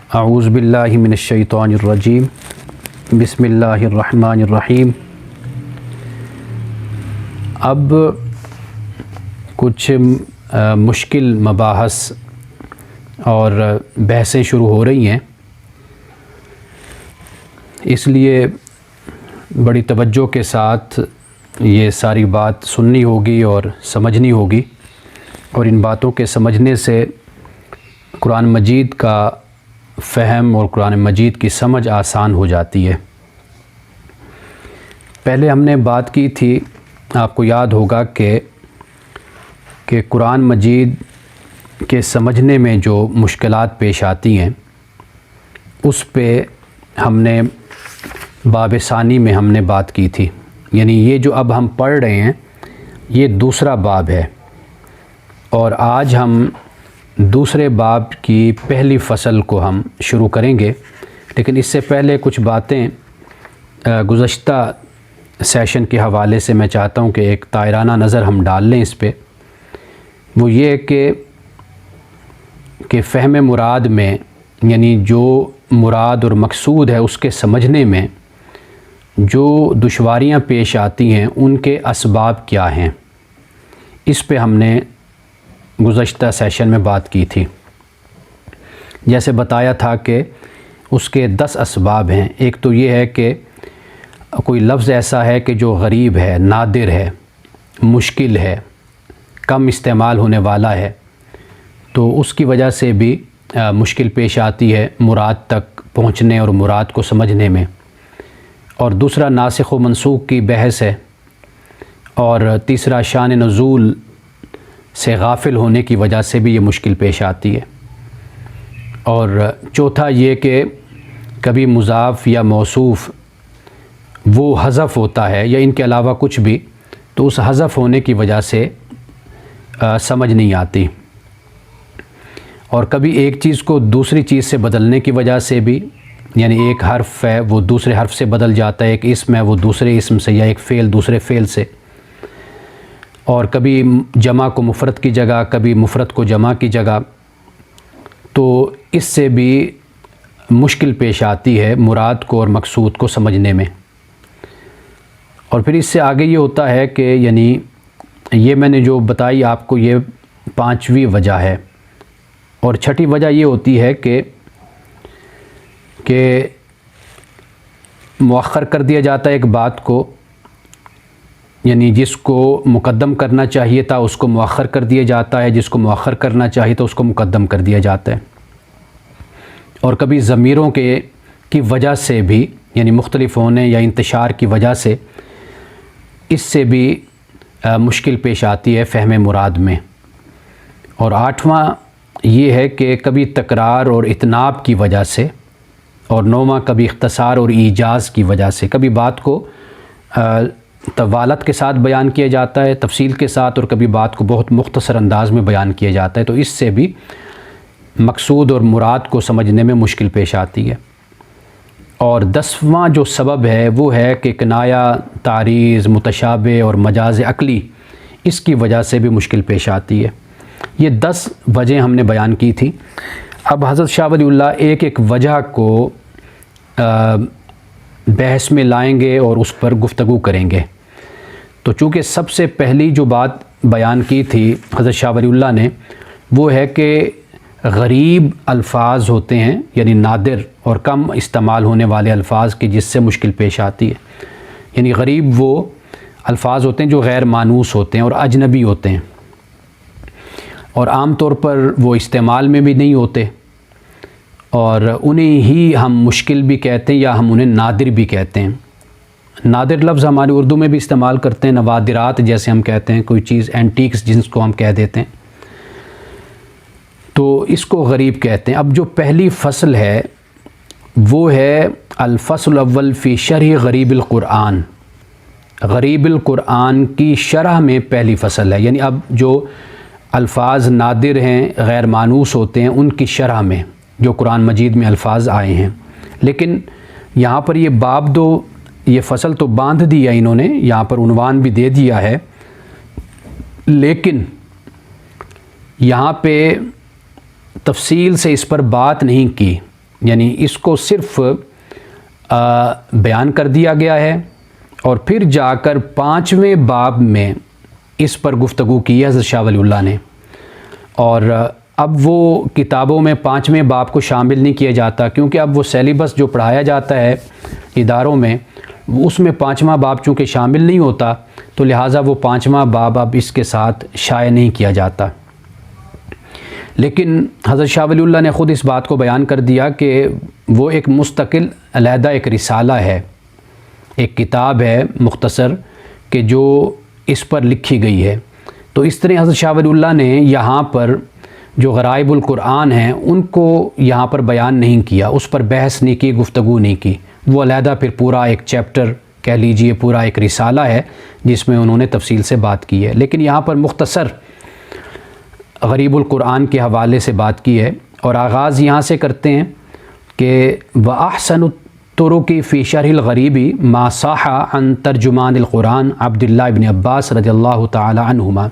اعوذ باللہ من الشیطان الرجیم بسم اللہ الرحمن الرحیم۔ اب کچھ مشکل مباحث اور بحثیں شروع ہو رہی ہیں، اس لیے بڑی توجہ کے ساتھ یہ ساری بات سننی ہوگی اور سمجھنی ہوگی، اور ان باتوں کے سمجھنے سے قرآن مجید کا فہم اور قرآن مجید کی سمجھ آسان ہو جاتی ہے۔ پہلے ہم نے بات کی تھی، آپ کو یاد ہوگا کہ قرآن مجید کے سمجھنے میں جو مشکلات پیش آتی ہیں اس پہ ہم نے باب ثانی میں ہم نے بات کی تھی، یعنی یہ جو اب ہم پڑھ رہے ہیں یہ دوسرا باب ہے، اور آج ہم دوسرے باب کی پہلی فصل کو ہم شروع کریں گے۔ لیکن اس سے پہلے کچھ باتیں گزشتہ سیشن کے حوالے سے میں چاہتا ہوں کہ ایک طائرانہ نظر ہم ڈال لیں اس پہ۔ وہ یہ کہ فہم مراد میں، یعنی جو مراد اور مقصود ہے اس کے سمجھنے میں جو دشواریاں پیش آتی ہیں ان کے اسباب کیا ہیں، اس پہ ہم نے گزشتہ سیشن میں بات کی تھی۔ جیسے بتایا تھا کہ اس کے 10 اسباب ہیں۔ ایک تو یہ ہے کہ کوئی لفظ ایسا ہے کہ جو غریب ہے، نادر ہے، مشکل ہے، کم استعمال ہونے والا ہے، تو اس کی وجہ سے بھی مشکل پیش آتی ہے مراد تک پہنچنے اور مراد کو سمجھنے میں۔ اور دوسرا ناسخ و منسوخ کی بحث ہے، اور تیسرا شان نزول سے غافل ہونے کی وجہ سے بھی یہ مشکل پیش آتی ہے، اور چوتھا یہ کہ کبھی مضاف یا موصوف وہ حذف ہوتا ہے یا ان کے علاوہ کچھ بھی، تو اس حذف ہونے کی وجہ سے سمجھ نہیں آتی، اور کبھی ایک چیز کو دوسری چیز سے بدلنے کی وجہ سے بھی، یعنی ایک حرف ہے وہ دوسرے حرف سے بدل جاتا ہے، ایک اسم ہے وہ دوسرے اسم سے، یا ایک فعل دوسرے فعل سے، اور کبھی جمع کو مفرد کی جگہ، کبھی مفرد کو جمع کی جگہ، تو اس سے بھی مشکل پیش آتی ہے مراد کو اور مقصود کو سمجھنے میں۔ اور پھر اس سے آگے یہ ہوتا ہے کہ یعنی یہ میں نے جو بتائی آپ کو یہ 5ویں وجہ ہے، اور چھٹی وجہ یہ ہوتی ہے کہ مؤخر کر دیا جاتا ہے ایک بات کو، یعنی جس کو مقدم کرنا چاہیے تھا اس کو مؤخر کر دیا جاتا ہے، جس کو مؤخر کرنا چاہیے تو اس کو مقدم کر دیا جاتا ہے۔ اور کبھی ضمیروں کی وجہ سے بھی، یعنی مختلف ہونے یا انتشار کی وجہ سے، اس سے بھی مشکل پیش آتی ہے فہم مراد میں۔ اور 8واں یہ ہے کہ کبھی تکرار اور اتناب کی وجہ سے، اور 9واں کبھی اختصار اور ایجاز کی وجہ سے، کبھی بات کو طوالت کے ساتھ بیان کیا جاتا ہے، تفصیل کے ساتھ، اور کبھی بات کو بہت مختصر انداز میں بیان کیا جاتا ہے، تو اس سے بھی مقصود اور مراد کو سمجھنے میں مشکل پیش آتی ہے۔ اور 10واں جو سبب ہے وہ ہے کہ کنایہ، تعریض، متشابہ اور مجاز عقلی، اس کی وجہ سے بھی مشکل پیش آتی ہے۔ یہ 10 وجہیں ہم نے بیان کی تھی۔ اب حضرت شاہ ولی اللہ ایک ایک وجہ کو بحث میں لائیں گے اور اس پر گفتگو کریں گے۔ تو چونکہ سب سے پہلی جو بات بیان کی تھی حضرت شاہ ولی اللہ نے، وہ ہے کہ غریب الفاظ ہوتے ہیں، یعنی نادر اور کم استعمال ہونے والے الفاظ کی جس سے مشکل پیش آتی ہے۔ یعنی غریب وہ الفاظ ہوتے ہیں جو غیر مانوس ہوتے ہیں اور اجنبی ہوتے ہیں، اور عام طور پر وہ استعمال میں بھی نہیں ہوتے، اور انہیں ہی ہم مشکل بھی کہتے ہیں یا ہم انہیں نادر بھی کہتے ہیں۔ نادر لفظ ہماری اردو میں بھی استعمال کرتے ہیں، نوادرات جیسے ہم کہتے ہیں، کوئی چیز اینٹیکس جس کو ہم کہہ دیتے ہیں، تو اس کو غریب کہتے ہیں۔ اب جو پہلی فصل ہے وہ ہے الفصل الاول فی شرح غریب القرآن، غریب القرآن کی شرح میں پہلی فصل ہے، یعنی اب جو الفاظ نادر ہیں، غیر مانوس ہوتے ہیں، ان کی شرح میں جو قرآن مجید میں الفاظ آئے ہیں۔ لیکن یہاں پر یہ باب دو، یہ فصل تو باندھ دیا انہوں نے، یہاں پر عنوان بھی دے دیا ہے، لیکن یہاں پہ تفصیل سے اس پر بات نہیں کی یعنی اس کو صرف بیان کر دیا گیا ہے، اور پھر جا کر 5ویں باب میں اس پر گفتگو کی ہے حضرت شاہ ولی اللہ نے، اور اب وہ کتابوں میں 5ویں باب کو شامل نہیں کیا جاتا، کیونکہ اب وہ سیلیبس جو پڑھایا جاتا ہے اداروں میں اس میں 5واں باب چونکہ شامل نہیں ہوتا، تو لہٰذا وہ 5واں باب اب اس کے ساتھ شائع نہیں کیا جاتا۔ لیکن حضرت شاہ ولی اللہ نے خود اس بات کو بیان کر دیا کہ وہ ایک مستقل علیحدہ ایک رسالہ ہے، ایک کتاب ہے مختصر کہ جو اس پر لکھی گئی ہے۔ تو اس طرح حضرت شاہ ولی اللہ نے یہاں پر جو غرائب القرآن ہیں ان کو یہاں پر بیان نہیں کیا، اس پر بحث نہیں کی، گفتگو نہیں کی، وہ علیحدہ پھر پورا ایک چیپٹر کہہ لیجئے، پورا ایک رسالہ ہے جس میں انہوں نے تفصیل سے بات کی ہے۔ لیکن یہاں پر مختصر غریب القرآن کے حوالے سے بات کی ہے، اور آغاز یہاں سے کرتے ہیں کہ وَأَحْسَنُ الطُّرُقِ فِي شَرْحِ الْغَرِيبِ مَا صَحَّ عَنْ ترجمان القرآن عبداللہ ابن عباس رضی اللہ تعالی عنہما۔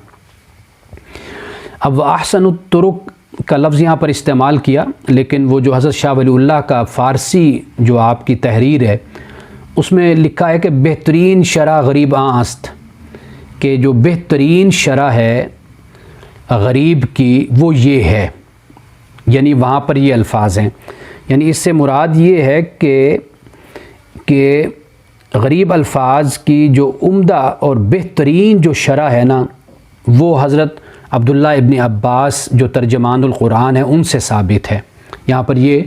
اب وَأَحْسَنُ الطُّرُقِ کا لفظ یہاں پر استعمال کیا، لیکن وہ جو حضرت شاہ ولی اللہ کا فارسی جو آپ کی تحریر ہے اس میں لکھا ہے کہ بہترین شرح غریب آں است، کہ جو بہترین شرح ہے غریب کی وہ یہ ہے، یعنی وہاں پر یہ الفاظ ہیں، یعنی اس سے مراد یہ ہے کہ غریب الفاظ کی جو عمدہ اور بہترین جو شرح ہے نا وہ حضرت عبداللہ ابن عباس جو ترجمان القرآن ہے ان سے ثابت ہے۔ یہاں پر یہ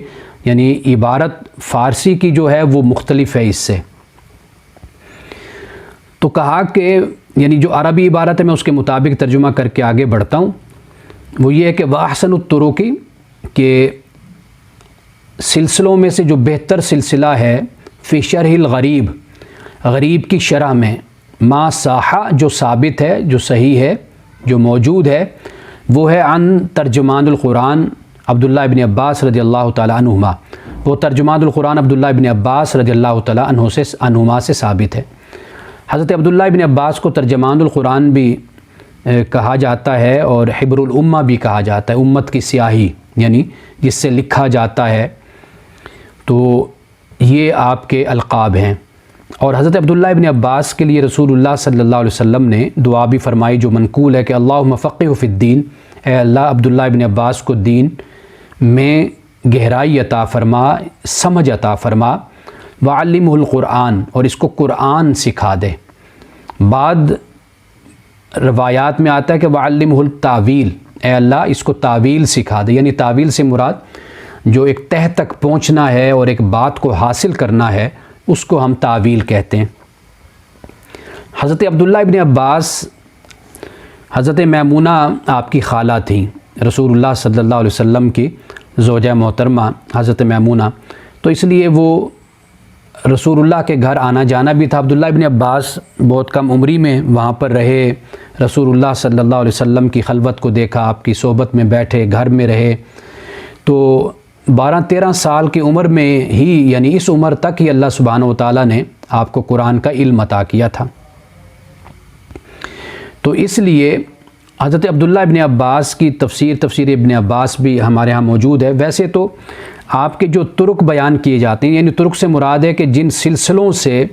یعنی عبارت فارسی کی جو ہے وہ مختلف ہے اس سے، تو کہا کہ یعنی جو عربی عبارت ہے میں اس کے مطابق ترجمہ کر کے آگے بڑھتا ہوں، وہ یہ ہے کہ وَأَحْسَنُ الطُّرُقِ کہ سلسلوں میں سے جو بہتر سلسلہ ہے فی شرح الغریب، غریب کی شرح میں، ما صحّ جو ثابت ہے، جو صحیح ہے، جو موجود ہے، وہ ہے عن ترجمان القرآن عبداللہ ابن عباس رضی اللہ تعالیٰ عنہما، وہ ترجمان القرآن عبداللہ ابن عباس رضی اللہ تعالیٰ عنہما سے ثابت ہے۔ حضرت عبداللہ ابن عباس کو ترجمان القرآن بھی کہا جاتا ہے اور حبر الامہ بھی کہا جاتا ہے، امت کی سیاہی یعنی جس سے لکھا جاتا ہے، تو یہ آپ کے القاب ہیں۔ اور حضرت عبداللہ ابن عباس کے لیے رسول اللہ صلی اللہ علیہ وسلم نے دعا بھی فرمائی جو منقول ہے کہ اللہم فقہہ فی الدین، اے اللہ عبداللہ ابن عباس کو دین میں گہرائی عطا فرما، سمجھ عطا فرما، وعلمہ القرآن اور اس کو قرآن سکھا دے۔ بعد روایات میں آتا ہے کہ وعلمہ التاویل، اے اللہ اس کو تاویل سکھا دے، یعنی تاویل سے مراد جو ایک تہ تک پہنچنا ہے اور ایک بات کو حاصل کرنا ہے اس کو ہم تاویل کہتے ہیں۔ حضرت عبداللہ ابن عباس حضرت میمونہ آپ کی خالہ تھیں، رسول اللہ صلی اللہ علیہ وسلم کی زوجہ محترمہ حضرت میمونہ، تو اس لیے وہ رسول اللہ کے گھر آنا جانا بھی تھا۔ عبداللہ ابن عباس بہت کم عمری میں وہاں پر رہے، رسول اللہ صلی اللہ علیہ وسلم کی خلوت کو دیکھا، آپ کی صحبت میں بیٹھے، گھر میں رہے، تو 12-13 سال کی عمر میں ہی یعنی اس عمر تک ہی اللہ سبحانہ و تعالیٰ نے آپ کو قرآن کا علم عطا کیا تھا۔ تو اس لیے حضرت عبداللہ ابن عباس کی تفسیر ابن عباس بھی ہمارے ہاں موجود ہے۔ ویسے تو آپ کے جو طرق بیان کیے جاتے ہیں، یعنی طرق سے مراد ہے کہ جن سلسلوں سے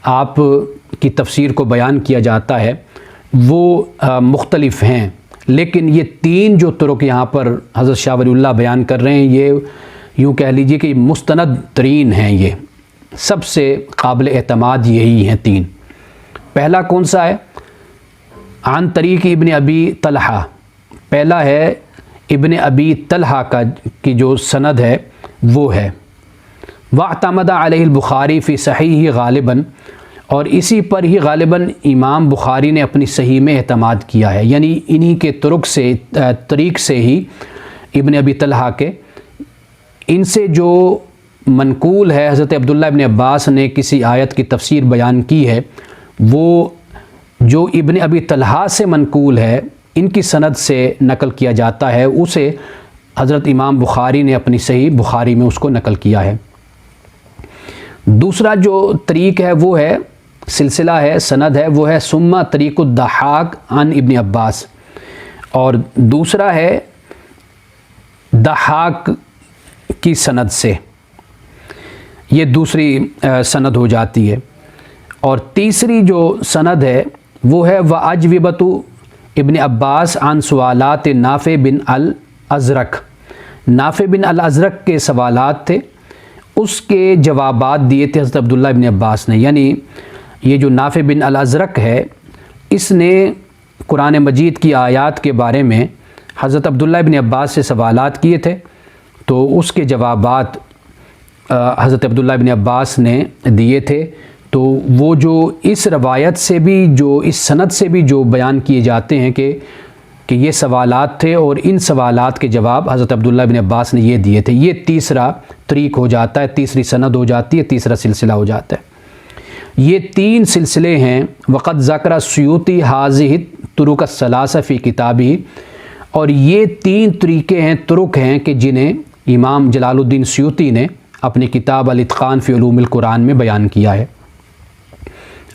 آپ کی تفسیر کو بیان کیا جاتا ہے وہ مختلف ہیں، لیکن یہ 3 جو طرق یہاں پر حضرت شاہ ولی اللہ بیان کر رہے ہیں یہ یوں کہہ لیجئے کہ مستند ترین ہیں، یہ سب سے قابل اعتماد یہی ہیں 3۔ پہلا کون سا ہے؟ عن طریق ابن ابی طلحہ، پہلا ہے ابن ابی طلحہ کی جو سند ہے وہ ہے، واعتمد علیہ البخاری فی صحیح غالباً، اور اسی پر ہی غالباً امام بخاری نے اپنی صحیح میں اعتماد کیا ہے، یعنی انہی کے طریق سے ہی ابن ابی طلحہ کے، ان سے جو منقول ہے حضرت عبداللہ ابن عباس نے کسی آیت کی تفسیر بیان کی ہے، وہ جو ابن ابی طلحہ سے منقول ہے ان کی سند سے نقل کیا جاتا ہے، اسے حضرت امام بخاری نے اپنی صحیح بخاری میں اس کو نقل کیا ہے۔ دوسرا جو طریق ہے وہ ہے، سلسلہ ہے، سند ہے، وہ ہے ثم طریق الضحاک عن ابن عباس، اور دوسرا ہے ضحاک کی سند سے، یہ دوسری سند ہو جاتی ہے۔ اور تیسری جو سند ہے وہ ہے وَأَجْوِبَةُ ابن عباس عن سوالات نافع بن الازرق، نافع بن الازرق کے سوالات تھے، اس کے جوابات دیے تھے حضرت عبداللہ ابن عباس نے۔ یعنی یہ جو نافع بن الازرق ہے، اس نے قرآن مجید کی آیات کے بارے میں حضرت عبداللہ ابن عباس سے سوالات کیے تھے، تو اس کے جوابات حضرت عبداللہ ابن عباس نے دیے تھے۔ تو وہ جو اس روایت سے بھی، جو اس سند سے بھی جو بیان کیے جاتے ہیں کہ یہ سوالات تھے اور ان سوالات کے جواب حضرت عبداللہ ابن عباس نے یہ دیے تھے، یہ تیسرا طریق ہو جاتا ہے، تیسری سند ہو جاتی ہے، تیسرا سلسلہ ہو جاتا ہے۔ یہ تین سلسلے ہیں۔ وقد ذکر السیوطی ھذہ الطرق الثلاثہ فی کتابہ، اور یہ تین طریقے ہیں، طرق ہیں کہ جنہیں امام جلال الدین سیوطی نے اپنی کتاب الاتقان فی علوم القرآن میں بیان کیا ہے۔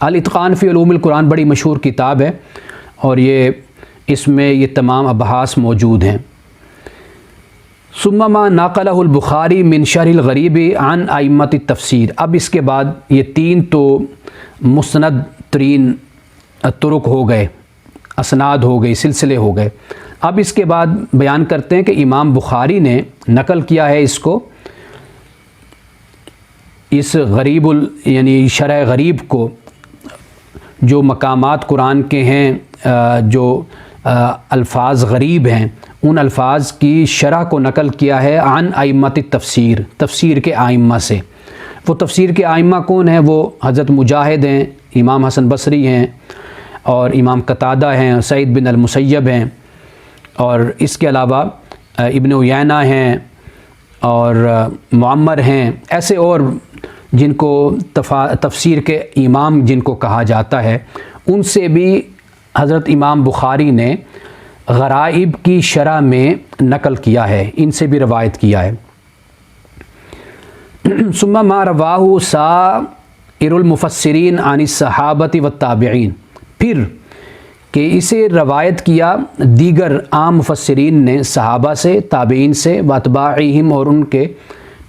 الاتقان فی علوم القرآن بڑی مشہور کتاب ہے، اور اس میں یہ تمام ابحاث موجود ہیں۔ ثم ما نقلہ البخاری من شرح الغریب عن ائمۃ التفسیر، اب اس کے بعد یہ تین تو مستند ترین طرق ہو گئے، اسناد ہو گئی، سلسلے ہو گئے۔ اب اس کے بعد بیان کرتے ہیں کہ امام بخاری نے نقل کیا ہے اس کو، اس غریب یعنی شرح غریب کو، جو مقامات قرآن کے ہیں، جو الفاظ غریب ہیں، ان الفاظ کی شرح کو نقل کیا ہے عن ائمۃ التفسیر، تفسیر کے ائمہ سے۔ وہ تفسیر کے ائمہ کون ہیں؟ وہ حضرت مجاہد ہیں، امام حسن بصری ہیں، اور امام قتادہ ہیں، سعید بن المسیب ہیں، اور اس کے علاوہ ابن عیینہ ہیں، اور معمر ہیں، ایسے اور جن کو تفسیر کے امام جن کو کہا جاتا ہے، ان سے بھی حضرت امام بخاری نے غرائب کی شرح میں نقل کیا ہے، ان سے بھی روایت کیا ہے۔ ثم ما رواہ سائر المفسرین عن الصحابۃ والتابعین، پھر کہ اسے روایت کیا دیگر عام مفسرین نے صحابہ سے، تابعین سے، واتباعہم اور ان کے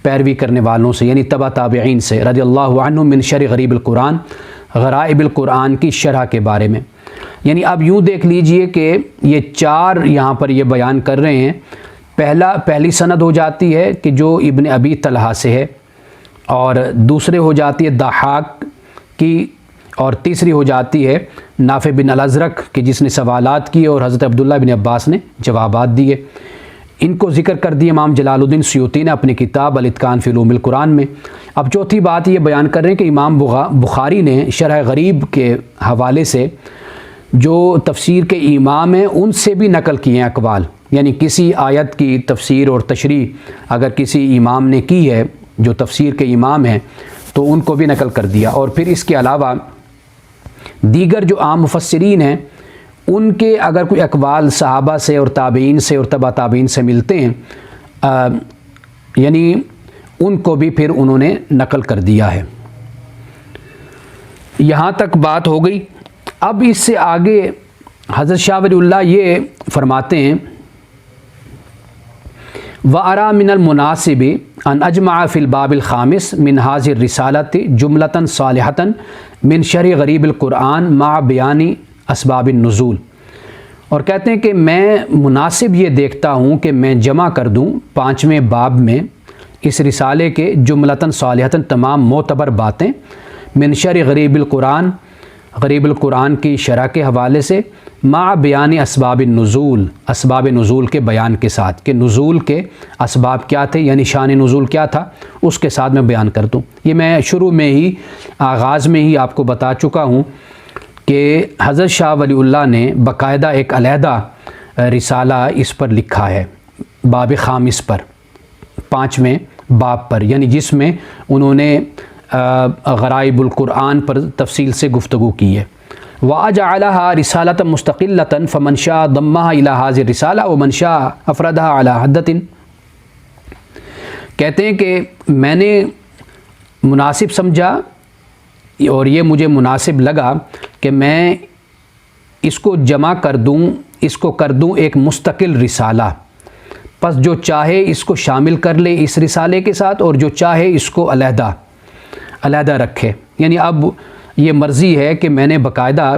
پیروی کرنے والوں سے، یعنی تبع تابعین سے، رضی اللہ عنہم، من شرح غریب القرآن، غرائب القرآن کی شرح کے بارے میں۔ یعنی اب یوں دیکھ لیجئے کہ یہ چار یہاں پر یہ بیان کر رہے ہیں۔ پہلی سند ہو جاتی ہے کہ جو ابن ابی طلحہ سے ہے، اور دوسرے ہو جاتی ہے ضحاک کی، اور تیسری ہو جاتی ہے نافع بن الازرق کہ جس نے سوالات کیے اور حضرت عبداللہ بن عباس نے جوابات دیے۔ ان کو ذکر کر دی امام جلال الدین سیوطی نے اپنی کتاب الاتقان فی علوم القرآن میں۔ اب چوتھی بات یہ بیان کر رہے ہیں کہ امام بخاری نے شرح غریب کے حوالے سے جو تفسیر کے امام ہیں ان سے بھی نقل کیے ہیں اقوال، یعنی کسی آیت کی تفسیر اور تشریح اگر کسی امام نے کی ہے جو تفسیر کے امام ہیں تو ان کو بھی نقل کر دیا۔ اور پھر اس کے علاوہ دیگر جو عام مفسرین ہیں ان کے اگر کوئی اقوال صحابہ سے اور تابعین سے اور تبع تابعین سے ملتے ہیں، یعنی ان کو بھی پھر انہوں نے نقل کر دیا ہے۔ یہاں تک بات ہو گئی۔ اب اس سے آگے حضرت شاہ ولی اللہ یہ فرماتے ہیں وَأَرَى مِنَ الْمُنَاسِبِ أَنْ أَجْمَعَ فِي الْبَابِ الْخَامِسِ مِنْ هَذِهِ الرِّسَالَةِ جُمْلَةً صَالِحَةً مِنْ شَرْحِ غریب القرآن مع بیان اسباب النزول، اور کہتے ہیں کہ میں مناسب یہ دیکھتا ہوں کہ میں جمع کر دوں 5ویں باب میں اس رسالے کے جملتاً صالحتاً تمام معتبر باتیں من شرح غریب القرآن، غریب القرآن کی شرح کے حوالے سے، مع بیان اسباب النزول، اسباب نزول کے بیان کے ساتھ کہ نزول کے اسباب کیا تھے، یعنی شان نزول کیا تھا، اس کے ساتھ میں بیان کر دوں۔ یہ میں شروع میں ہی آغاز میں ہی آپ کو بتا چکا ہوں کہ حضرت شاہ ولی اللہ نے باقاعدہ ایک علیحدہ رسالہ اس پر لکھا ہے، باب خامس پر، 5ویں باب پر، یعنی جس میں انہوں نے غرائب القرآن پر تفصیل سے گفتگو کی ہے۔ وَأَجْعَلَهَا رِسَالَةً مُسْتَقِلَّةً فَمَنْ شَاءَ ضَمَّهَا إِلَى هَذِهِ الرِّسَالَةِ وَمَنْ شَاءَ أَفْرَدَهَا عَلَى حَدَّةٍ، کہتے ہیں کہ میں نے مناسب سمجھا اور یہ مجھے مناسب لگا کہ میں اس کو جمع کر دوں، اس کو کر دوں ایک مستقل رسالہ پس جو چاہے اس کو شامل کر لے اس رسالے کے ساتھ، اور جو چاہے اس کو علیحدہ رکھے۔ یعنی اب یہ مرضی ہے کہ میں نے باقاعدہ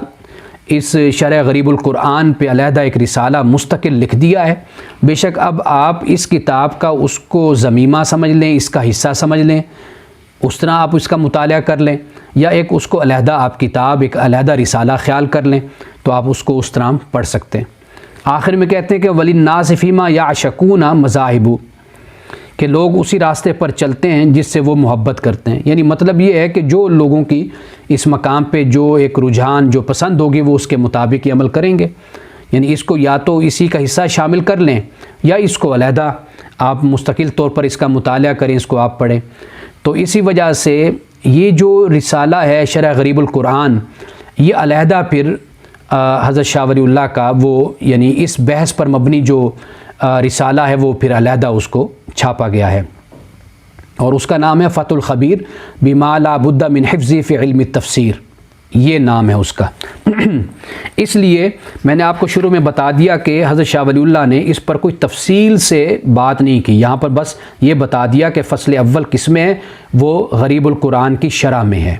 اس شرح غریب القرآن پہ علیحدہ ایک رسالہ مستقل لکھ دیا ہے۔ بے شک اب آپ اس کتاب کا اس کو ضمیمہ سمجھ لیں، اس کا حصہ سمجھ لیں، اس طرح آپ اس کا مطالعہ کر لیں، یا ایک اس کو علیحدہ آپ کتاب ایک علیحدہ رسالہ خیال کر لیں تو آپ اس کو اس طرح پڑھ سکتے ہیں۔ آخر میں کہتے ہیں کہ وَلِلنَّاسِ فِيمَا يَعْشَقُونَ مَذَاهِبُ، کہ لوگ اسی راستے پر چلتے ہیں جس سے وہ محبت کرتے ہیں۔ یعنی مطلب یہ ہے کہ جو لوگوں کی اس مقام پہ جو ایک رجحان جو پسند ہوگی وہ اس کے مطابق ہی عمل کریں گے۔ یعنی اس کو یا تو اسی کا حصہ شامل کر لیں یا اس کو علیحدہ آپ مستقل طور پر اس کا مطالعہ کریں، اس کو آپ پڑھیں۔ تو اسی وجہ سے یہ جو رسالہ ہے شرح غریب القرآن، یہ علیحدہ پھر حضرت شاہ ولی اللہ کا وہ یعنی اس بحث پر مبنی جو رسالہ ہے وہ پھر علیحدہ اس کو چھاپا گیا ہے، اور اس کا نام ہے فتح الخبیر بما لا بد من حفظی فی علم التفسیر، یہ نام ہے اس کا۔ اس لیے میں نے آپ کو شروع میں بتا دیا کہ حضرت شاہ ولی اللہ نے اس پر کوئی تفصیل سے بات نہیں کی، یہاں پر بس یہ بتا دیا کہ فصل اول کس میں ہے، وہ غریب القرآن کی شرح میں ہے۔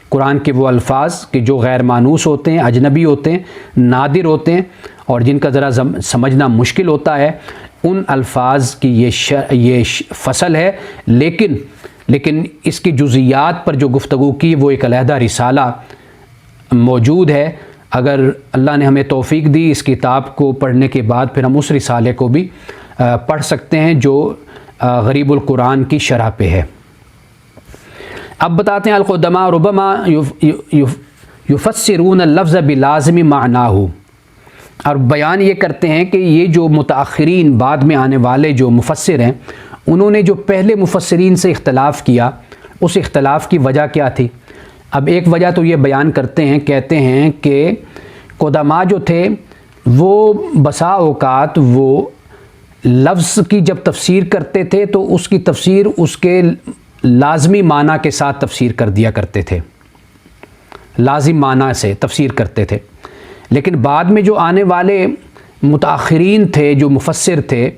قرآن کے وہ الفاظ کہ جو غیر مانوس ہوتے ہیں، اجنبی ہوتے ہیں، نادر ہوتے ہیں، اور جن کا ذرا سمجھنا مشکل ہوتا ہے، ان الفاظ کی یہ فصل ہے، لیکن اس کی جزئیات پر جو گفتگو کی وہ ایک علیحدہ رسالہ موجود ہے۔ اگر اللہ نے ہمیں توفیق دی اس کتاب کو پڑھنے کے بعد پھر ہم اس رسالے کو بھی پڑھ سکتے ہیں جو غریب القرآن کی شرح پہ ہے۔ اب بتاتے ہیں القدماء ربما یفسرون اللفظ بلازم معناہ، اور بیان یہ کرتے ہیں کہ یہ جو متاخرین بعد میں آنے والے جو مفسر ہیں، انہوں نے جو پہلے مفسرین سے اختلاف کیا، اس اختلاف کی وجہ کیا تھی؟ اب ایک وجہ تو یہ بیان کرتے ہیں، کہتے ہیں کہ قدماء جو تھے وہ بسا اوقات وہ لفظ کی جب تفسیر کرتے تھے تو اس کی تفسیر اس کے لازمی معنی کے ساتھ تفسیر کر دیا کرتے تھے، لازم معنی سے تفسیر کرتے تھے۔ لیکن بعد میں جو آنے والے متاخرین تھے، جو مفسر تھے،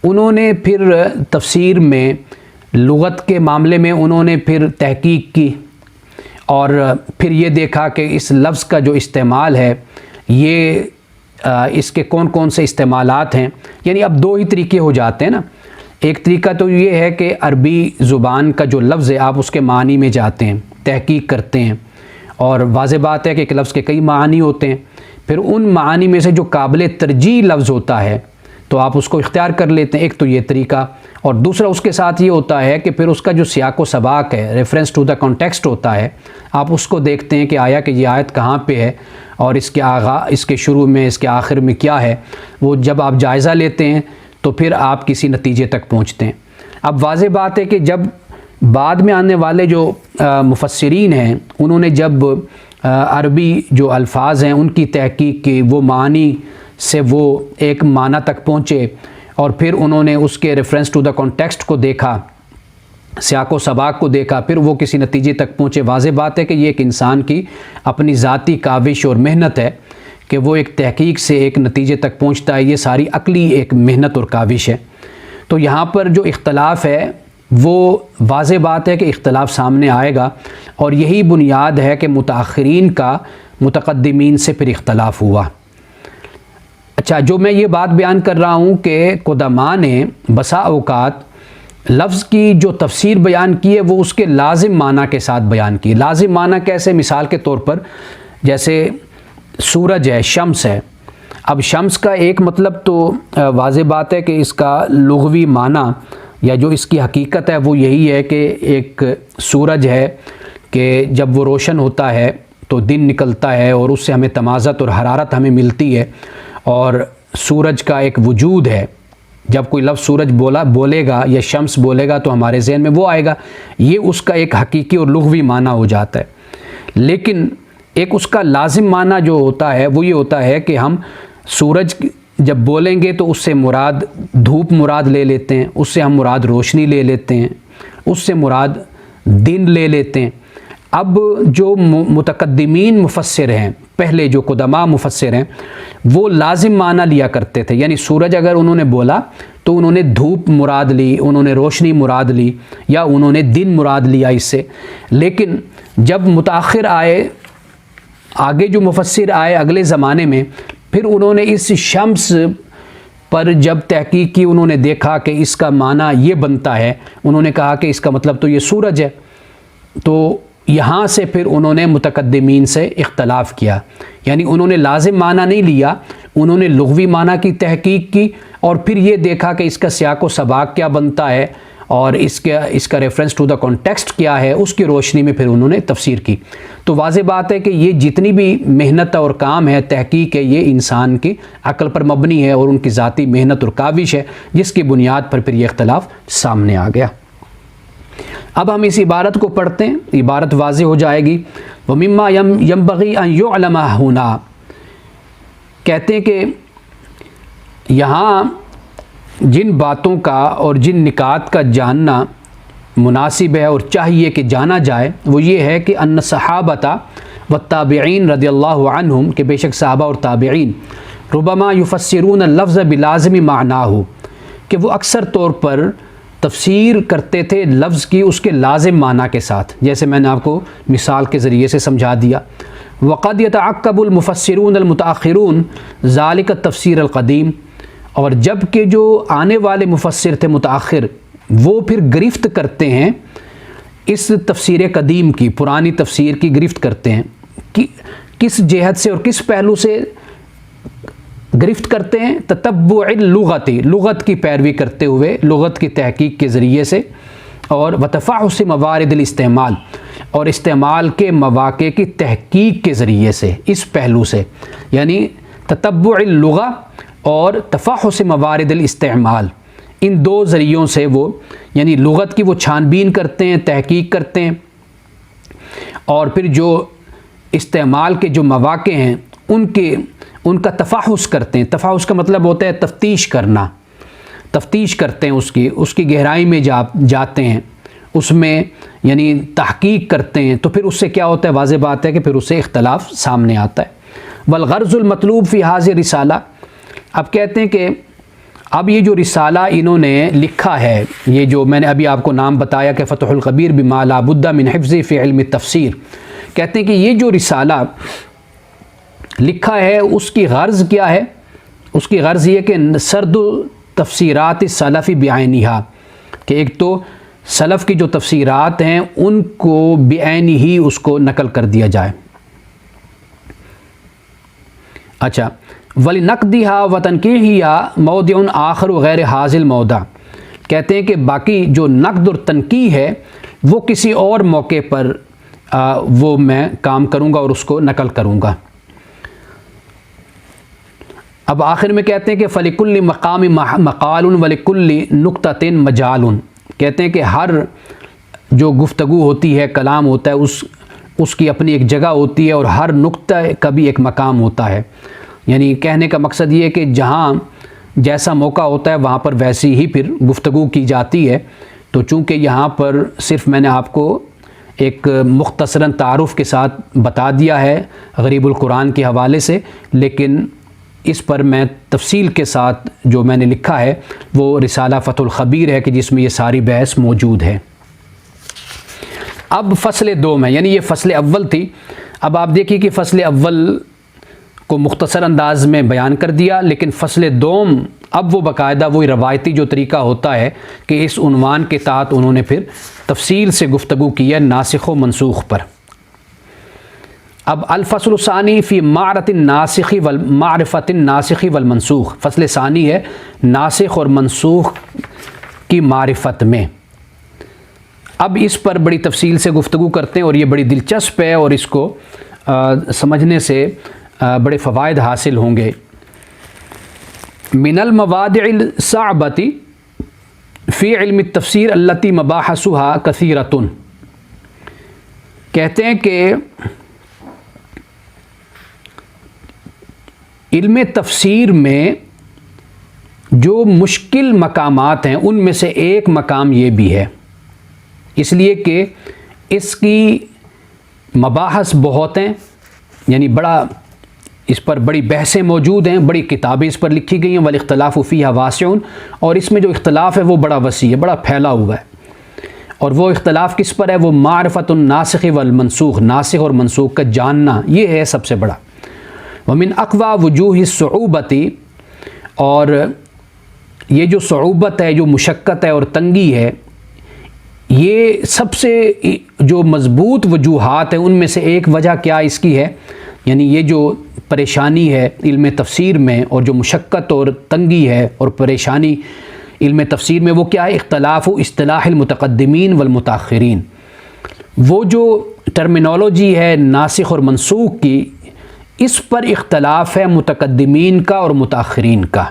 انہوں نے پھر تفسیر میں لغت کے معاملے میں انہوں نے پھر تحقیق کی، اور پھر یہ دیکھا کہ اس لفظ کا جو استعمال ہے یہ اس کے کون کون سے استعمالات ہیں۔ یعنی اب دو ہی طریقے ہو جاتے ہیں نا، ایک طریقہ تو یہ ہے کہ عربی زبان کا جو لفظ ہے آپ اس کے معنی میں جاتے ہیں، تحقیق کرتے ہیں، اور واضح بات ہے کہ ایک لفظ کے کئی معنی ہوتے ہیں، پھر ان معانی میں سے جو قابل ترجیح لفظ ہوتا ہے تو آپ اس کو اختیار کر لیتے ہیں۔ ایک تو یہ طریقہ، اور دوسرا اس کے ساتھ یہ ہوتا ہے کہ پھر اس کا جو سیاق و سباق ہے، ریفرنس ٹو دا کانٹیکسٹ ہوتا ہے، آپ اس کو دیکھتے ہیں کہ آیا کہ یہ آیت کہاں پہ ہے، اور اس کے شروع میں اس کے آخر میں کیا ہے، وہ جب آپ جائزہ لیتے ہیں تو پھر آپ کسی نتیجے تک پہنچتے ہیں۔ اب واضح بات ہے کہ جب بعد میں آنے والے جو مفسرین ہیں انہوں نے جب عربی جو الفاظ ہیں ان کی تحقیق کی، وہ معنی سے وہ ایک معنی تک پہنچے، اور پھر انہوں نے اس کے ریفرنس ٹو دا کانٹیکسٹ کو دیکھا، سیاق و سباق کو دیکھا، پھر وہ کسی نتیجے تک پہنچے۔ واضح بات ہے کہ یہ ایک انسان کی اپنی ذاتی کاوش اور محنت ہے کہ وہ ایک تحقیق سے ایک نتیجے تک پہنچتا ہے، یہ ساری عقلی ایک محنت اور کاوش ہے۔ تو یہاں پر جو اختلاف ہے وہ واضح بات ہے کہ اختلاف سامنے آئے گا، اور یہی بنیاد ہے کہ متاخرین کا متقدمین سے پھر اختلاف ہوا۔ اچھا، جو میں یہ بات بیان کر رہا ہوں کہ قدماء نے بسا اوقات لفظ کی جو تفسیر بیان کی ہے وہ اس کے لازم معنی کے ساتھ بیان کی۔ لازم معنی کیسے؟ مثال کے طور پر جیسے سورج ہے، شمس ہے۔ اب شمس کا ایک مطلب تو واضح بات ہے کہ اس کا لغوی معنی یا جو اس کی حقیقت ہے وہ یہی ہے کہ ایک سورج ہے کہ جب وہ روشن ہوتا ہے تو دن نکلتا ہے اور اس سے ہمیں تمازت اور حرارت ہمیں ملتی ہے، اور سورج کا ایک وجود ہے۔ جب کوئی لفظ سورج بولے گا یا شمس بولے گا تو ہمارے ذہن میں وہ آئے گا، یہ اس کا ایک حقیقی اور لغوی معنی ہو جاتا ہے۔ لیکن ایک اس کا لازم معنی جو ہوتا ہے وہ یہ ہوتا ہے کہ ہم سورج جب بولیں گے تو اس سے مراد دھوپ مراد لے لیتے ہیں، اس سے ہم مراد روشنی لے لیتے ہیں، اس سے مراد دن لے لیتے ہیں۔ اب جو متقدمین مفسر ہیں، پہلے جو قدماء مفسر ہیں، وہ لازم معنی لیا کرتے تھے، یعنی سورج اگر انہوں نے بولا تو انہوں نے دھوپ مراد لی، انہوں نے روشنی مراد لی، یا انہوں نے دن مراد لیا اس سے۔ لیکن جب متاخر آئے، آگے جو مفسر آئے اگلے زمانے میں، پھر انہوں نے اس شمس پر جب تحقیق کی، انہوں نے دیکھا کہ اس کا معنی یہ بنتا ہے، انہوں نے کہا کہ اس کا مطلب تو یہ سورج ہے۔ تو یہاں سے پھر انہوں نے متقدمین سے اختلاف کیا، یعنی انہوں نے لازم معنی نہیں لیا، انہوں نے لغوی معنی کی تحقیق کی اور پھر یہ دیکھا کہ اس کا سیاق و سباق کیا بنتا ہے اور اس کا ریفرنس ٹو دا کانٹیکسٹ کیا ہے، اس کی روشنی میں پھر انہوں نے تفسیر کی۔ تو واضح بات ہے کہ یہ جتنی بھی محنت اور کام ہے، تحقیق ہے، یہ انسان کی عقل پر مبنی ہے اور ان کی ذاتی محنت اور کاوش ہے، جس کی بنیاد پر پھر یہ اختلاف سامنے آ گیا۔ اب ہم اس عبارت کو پڑھتے ہیں، عبارت واضح ہو جائے گی۔ وَمِمَّا يَنبَغِي أَن يُعْلَمَ هُنَا، کہتے ہیں کہ یہاں جن باتوں کا اور جن نکات کا جاننا مناسب ہے اور چاہیے کہ جانا جائے، وہ یہ ہے کہ ان صحابہ والتابعین رضی اللہ عنہم، کہ بے شک صحابہ اور تابعین ربما یفسرون اللفظ بلازم معناہ، کہ وہ اکثر طور پر تفسیر کرتے تھے لفظ کی اس کے لازم معنی کے ساتھ، جیسے میں نے آپ کو مثال کے ذریعے سے سمجھا دیا۔ وقد يتعقب المفسرون المتاخرون ذلك التفسیر القدیم، اور جب کہ جو آنے والے مفسر تھے متاخر، وہ پھر گرفت کرتے ہیں اس تفسیر قدیم کی، پرانی تفسیر کی گرفت کرتے ہیں۔ کس جہت سے اور کس پہلو سے گرفت کرتے ہیں؟ تتبع اللغت، لغت کی پیروی کرتے ہوئے، لغت کی تحقیق کے ذریعے سے، اور وتفحص موارد الاستعمال، اور استعمال کے مواقع کی تحقیق کے ذریعے سے، اس پہلو سے، یعنی تتبع اللغہ اور تفحص موارد الاستعمال، ان دو ذریعوں سے وہ، یعنی لغت کی وہ چھان بین کرتے ہیں، تحقیق کرتے ہیں، اور پھر جو استعمال کے جو مواقع ہیں ان کا تفحص کرتے ہیں۔ تفحص کا مطلب ہوتا ہے تفتیش کرنا، تفتیش کرتے ہیں، اس کی گہرائی میں جاتے ہیں، اس میں یعنی تحقیق کرتے ہیں، تو پھر اس سے کیا ہوتا ہے؟ واضح بات ہے کہ پھر اس سے اختلاف سامنے آتا ہے۔ والغرض المطلوب فی هذه رسالہ، اب کہتے ہیں کہ اب یہ جو رسالہ انہوں نے لکھا ہے، یہ جو میں نے ابھی آپ کو نام بتایا کہ فتح القبیر بما لا بد من حفظ فی علم التفسیر، کہتے ہیں کہ یہ جو رسالہ لکھا ہے اس کی غرض کیا ہے؟ اس کی غرض یہ کہ سرد تفسیرات السلف بعینہا، کہ ایک تو سلف کی جو تفسیرات ہیں ان کو بعین ہی اس کو نقل کر دیا جائے۔ اچھا، وَلِنَقْدِهَا وَتَنْقِيحِهَا مَوْضِعٌ آخر غیر حاضل موضع، کہتے ہیں کہ باقی جو نقد اور تنقیح ہے وہ کسی اور موقع پر وہ میں کام کروں گا اور اس کو نقل کروں گا۔ اب آخر میں کہتے ہیں کہ فَلِكُلِّ مَقَامٍ مَقَالٌ وَلِكُلِّ نُقْطَةٍ مَجَالٌ، کہتے ہیں کہ ہر جو گفتگو ہوتی ہے، کلام ہوتا ہے، اس کی اپنی ایک جگہ ہوتی ہے اور ہر نقطہ کا بھی ایک مقام ہوتا ہے۔ یعنی کہنے کا مقصد یہ ہے کہ جہاں جیسا موقع ہوتا ہے وہاں پر ویسی ہی پھر گفتگو کی جاتی ہے۔ تو چونکہ یہاں پر صرف میں نے آپ کو ایک مختصراً تعارف کے ساتھ بتا دیا ہے غریب القرآن کے حوالے سے، لیکن اس پر میں تفصیل کے ساتھ جو میں نے لکھا ہے وہ رسالہ فتح الخبیر ہے کہ جس میں یہ ساری بحث موجود ہے۔ اب فصل 2 میں، یعنی یہ فصل اول تھی، اب آپ دیکھیے کہ فصل اول کو مختصر انداز میں بیان کر دیا، لیکن فصل 2 اب وہ باقاعدہ وہی روایتی جو طریقہ ہوتا ہے کہ اس عنوان کے تحت انہوں نے پھر تفصیل سے گفتگو کی ہے ناسخ و منسوخ پر۔ اب الفصل الثانی فی معرفت الناسخ والمنسوخ، فصل ثانی ہے ناسخ اور منسوخ کی معرفت میں۔ اب اس پر بڑی تفصیل سے گفتگو کرتے ہیں اور یہ بڑی دلچسپ ہے اور اس کو سمجھنے سے بڑے فوائد حاصل ہوں گے۔ من الموادع الصعبۃ فی علم التفسیر التی مباحثها کثیرۃ، کہتے ہیں کہ علم تفسیر میں جو مشکل مقامات ہیں ان میں سے ایک مقام یہ بھی ہے، اس لیے کہ اس کی مباحث بہت ہیں، یعنی بڑا اس پر بڑی بحثیں موجود ہیں، بڑی کتابیں اس پر لکھی گئی ہیں، والاختلاف فیہا واسع، اور اس میں جو اختلاف ہے وہ بڑا وسیع ہے، بڑا پھیلا ہوا ہے۔ اور وہ اختلاف کس پر ہے؟ وہ معرفت الناسخ والمنسوخ، ناسخ اور منسوخ کا جاننا، یہ ہے سب سے بڑا۔ ومن اقوی وجوہ الصعوبۃ، اور یہ جو صعوبت ہے، جو مشقت ہے اور تنگی ہے، یہ سب سے جو مضبوط وجوہات ہیں ان میں سے ایک وجہ کیا اس کی ہے؟ یعنی یہ جو پریشانی ہے علم تفسیر میں، اور جو مشقت اور تنگی ہے اور پریشانی علم تفسیر میں، وہ کیا ہے؟ اختلاف اصطلاح المتقدمین والمتاخرین۔ وہ جو ٹرمینالوجی ہے ناسخ اور منسوخ کی، اس پر اختلاف ہے متقدمین کا اور متاخرین کا۔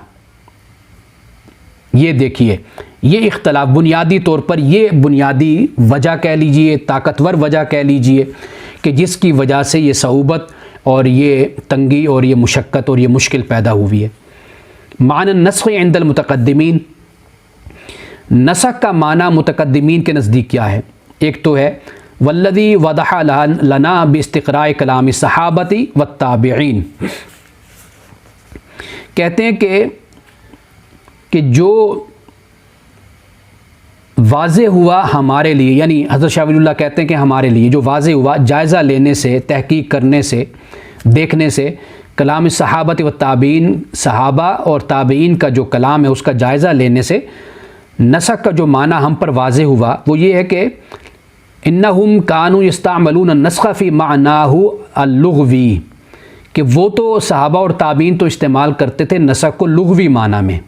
یہ دیکھیے، یہ اختلاف بنیادی طور پر، یہ بنیادی وجہ کہہ لیجئے، طاقتور وجہ کہہ لیجئے، کہ جس کی وجہ سے یہ صعوبت اور یہ تنگی اور یہ مشقت اور یہ مشکل پیدا ہوئی ہے۔ معنی النسخ عند المتقدمین، نسخ کا معنی متقدمین کے نزدیک کیا ہے؟ ایک تو ہے والذی وضح لنا باستقراء کلام الصحابۃ والتابعین، کہتے ہیں کہ جو واضح ہوا ہمارے لیے، یعنی حضرت شاہ ولی اللہ کہتے ہیں کہ ہمارے لیے جو واضح ہوا جائزہ لینے سے، تحقیق کرنے سے، دیکھنے سے، کلام صحابت و تابعین، صحابہ اور تابعین کا جو کلام ہے اس کا جائزہ لینے سے، نسخ کا جو معنی ہم پر واضح ہوا وہ یہ ہے کہ انہم کانوا یستعملون النسخ فی معناہ اللغوی، کہ وہ تو صحابہ اور تابعین تو استعمال کرتے تھے نسخ کو لغوی معنی میں۔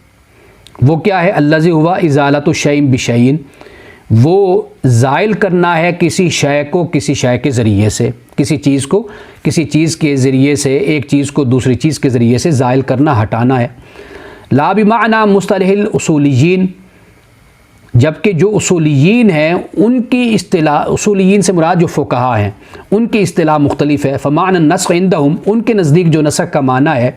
وہ کیا ہے؟ الذی ہوا ازالۃ الشیء بشیء، وہ زائل کرنا ہے کسی شے کو کسی شے کے ذریعے سے، کسی چیز کو کسی چیز کے ذریعے سے، ایک چیز کو دوسری چیز کے ذریعے سے زائل کرنا، ہٹانا ہے۔ لا بمعنی مصطلح الاصولیین، جبکہ جو اصولیین ہیں ان کی اصطلاح، اصولیین سے مراد جو فقہا ہیں ان کی اصطلاح مختلف ہے۔ فمعنی النسخ عندہم، ان کے نزدیک جو نسخ کا معنی ہے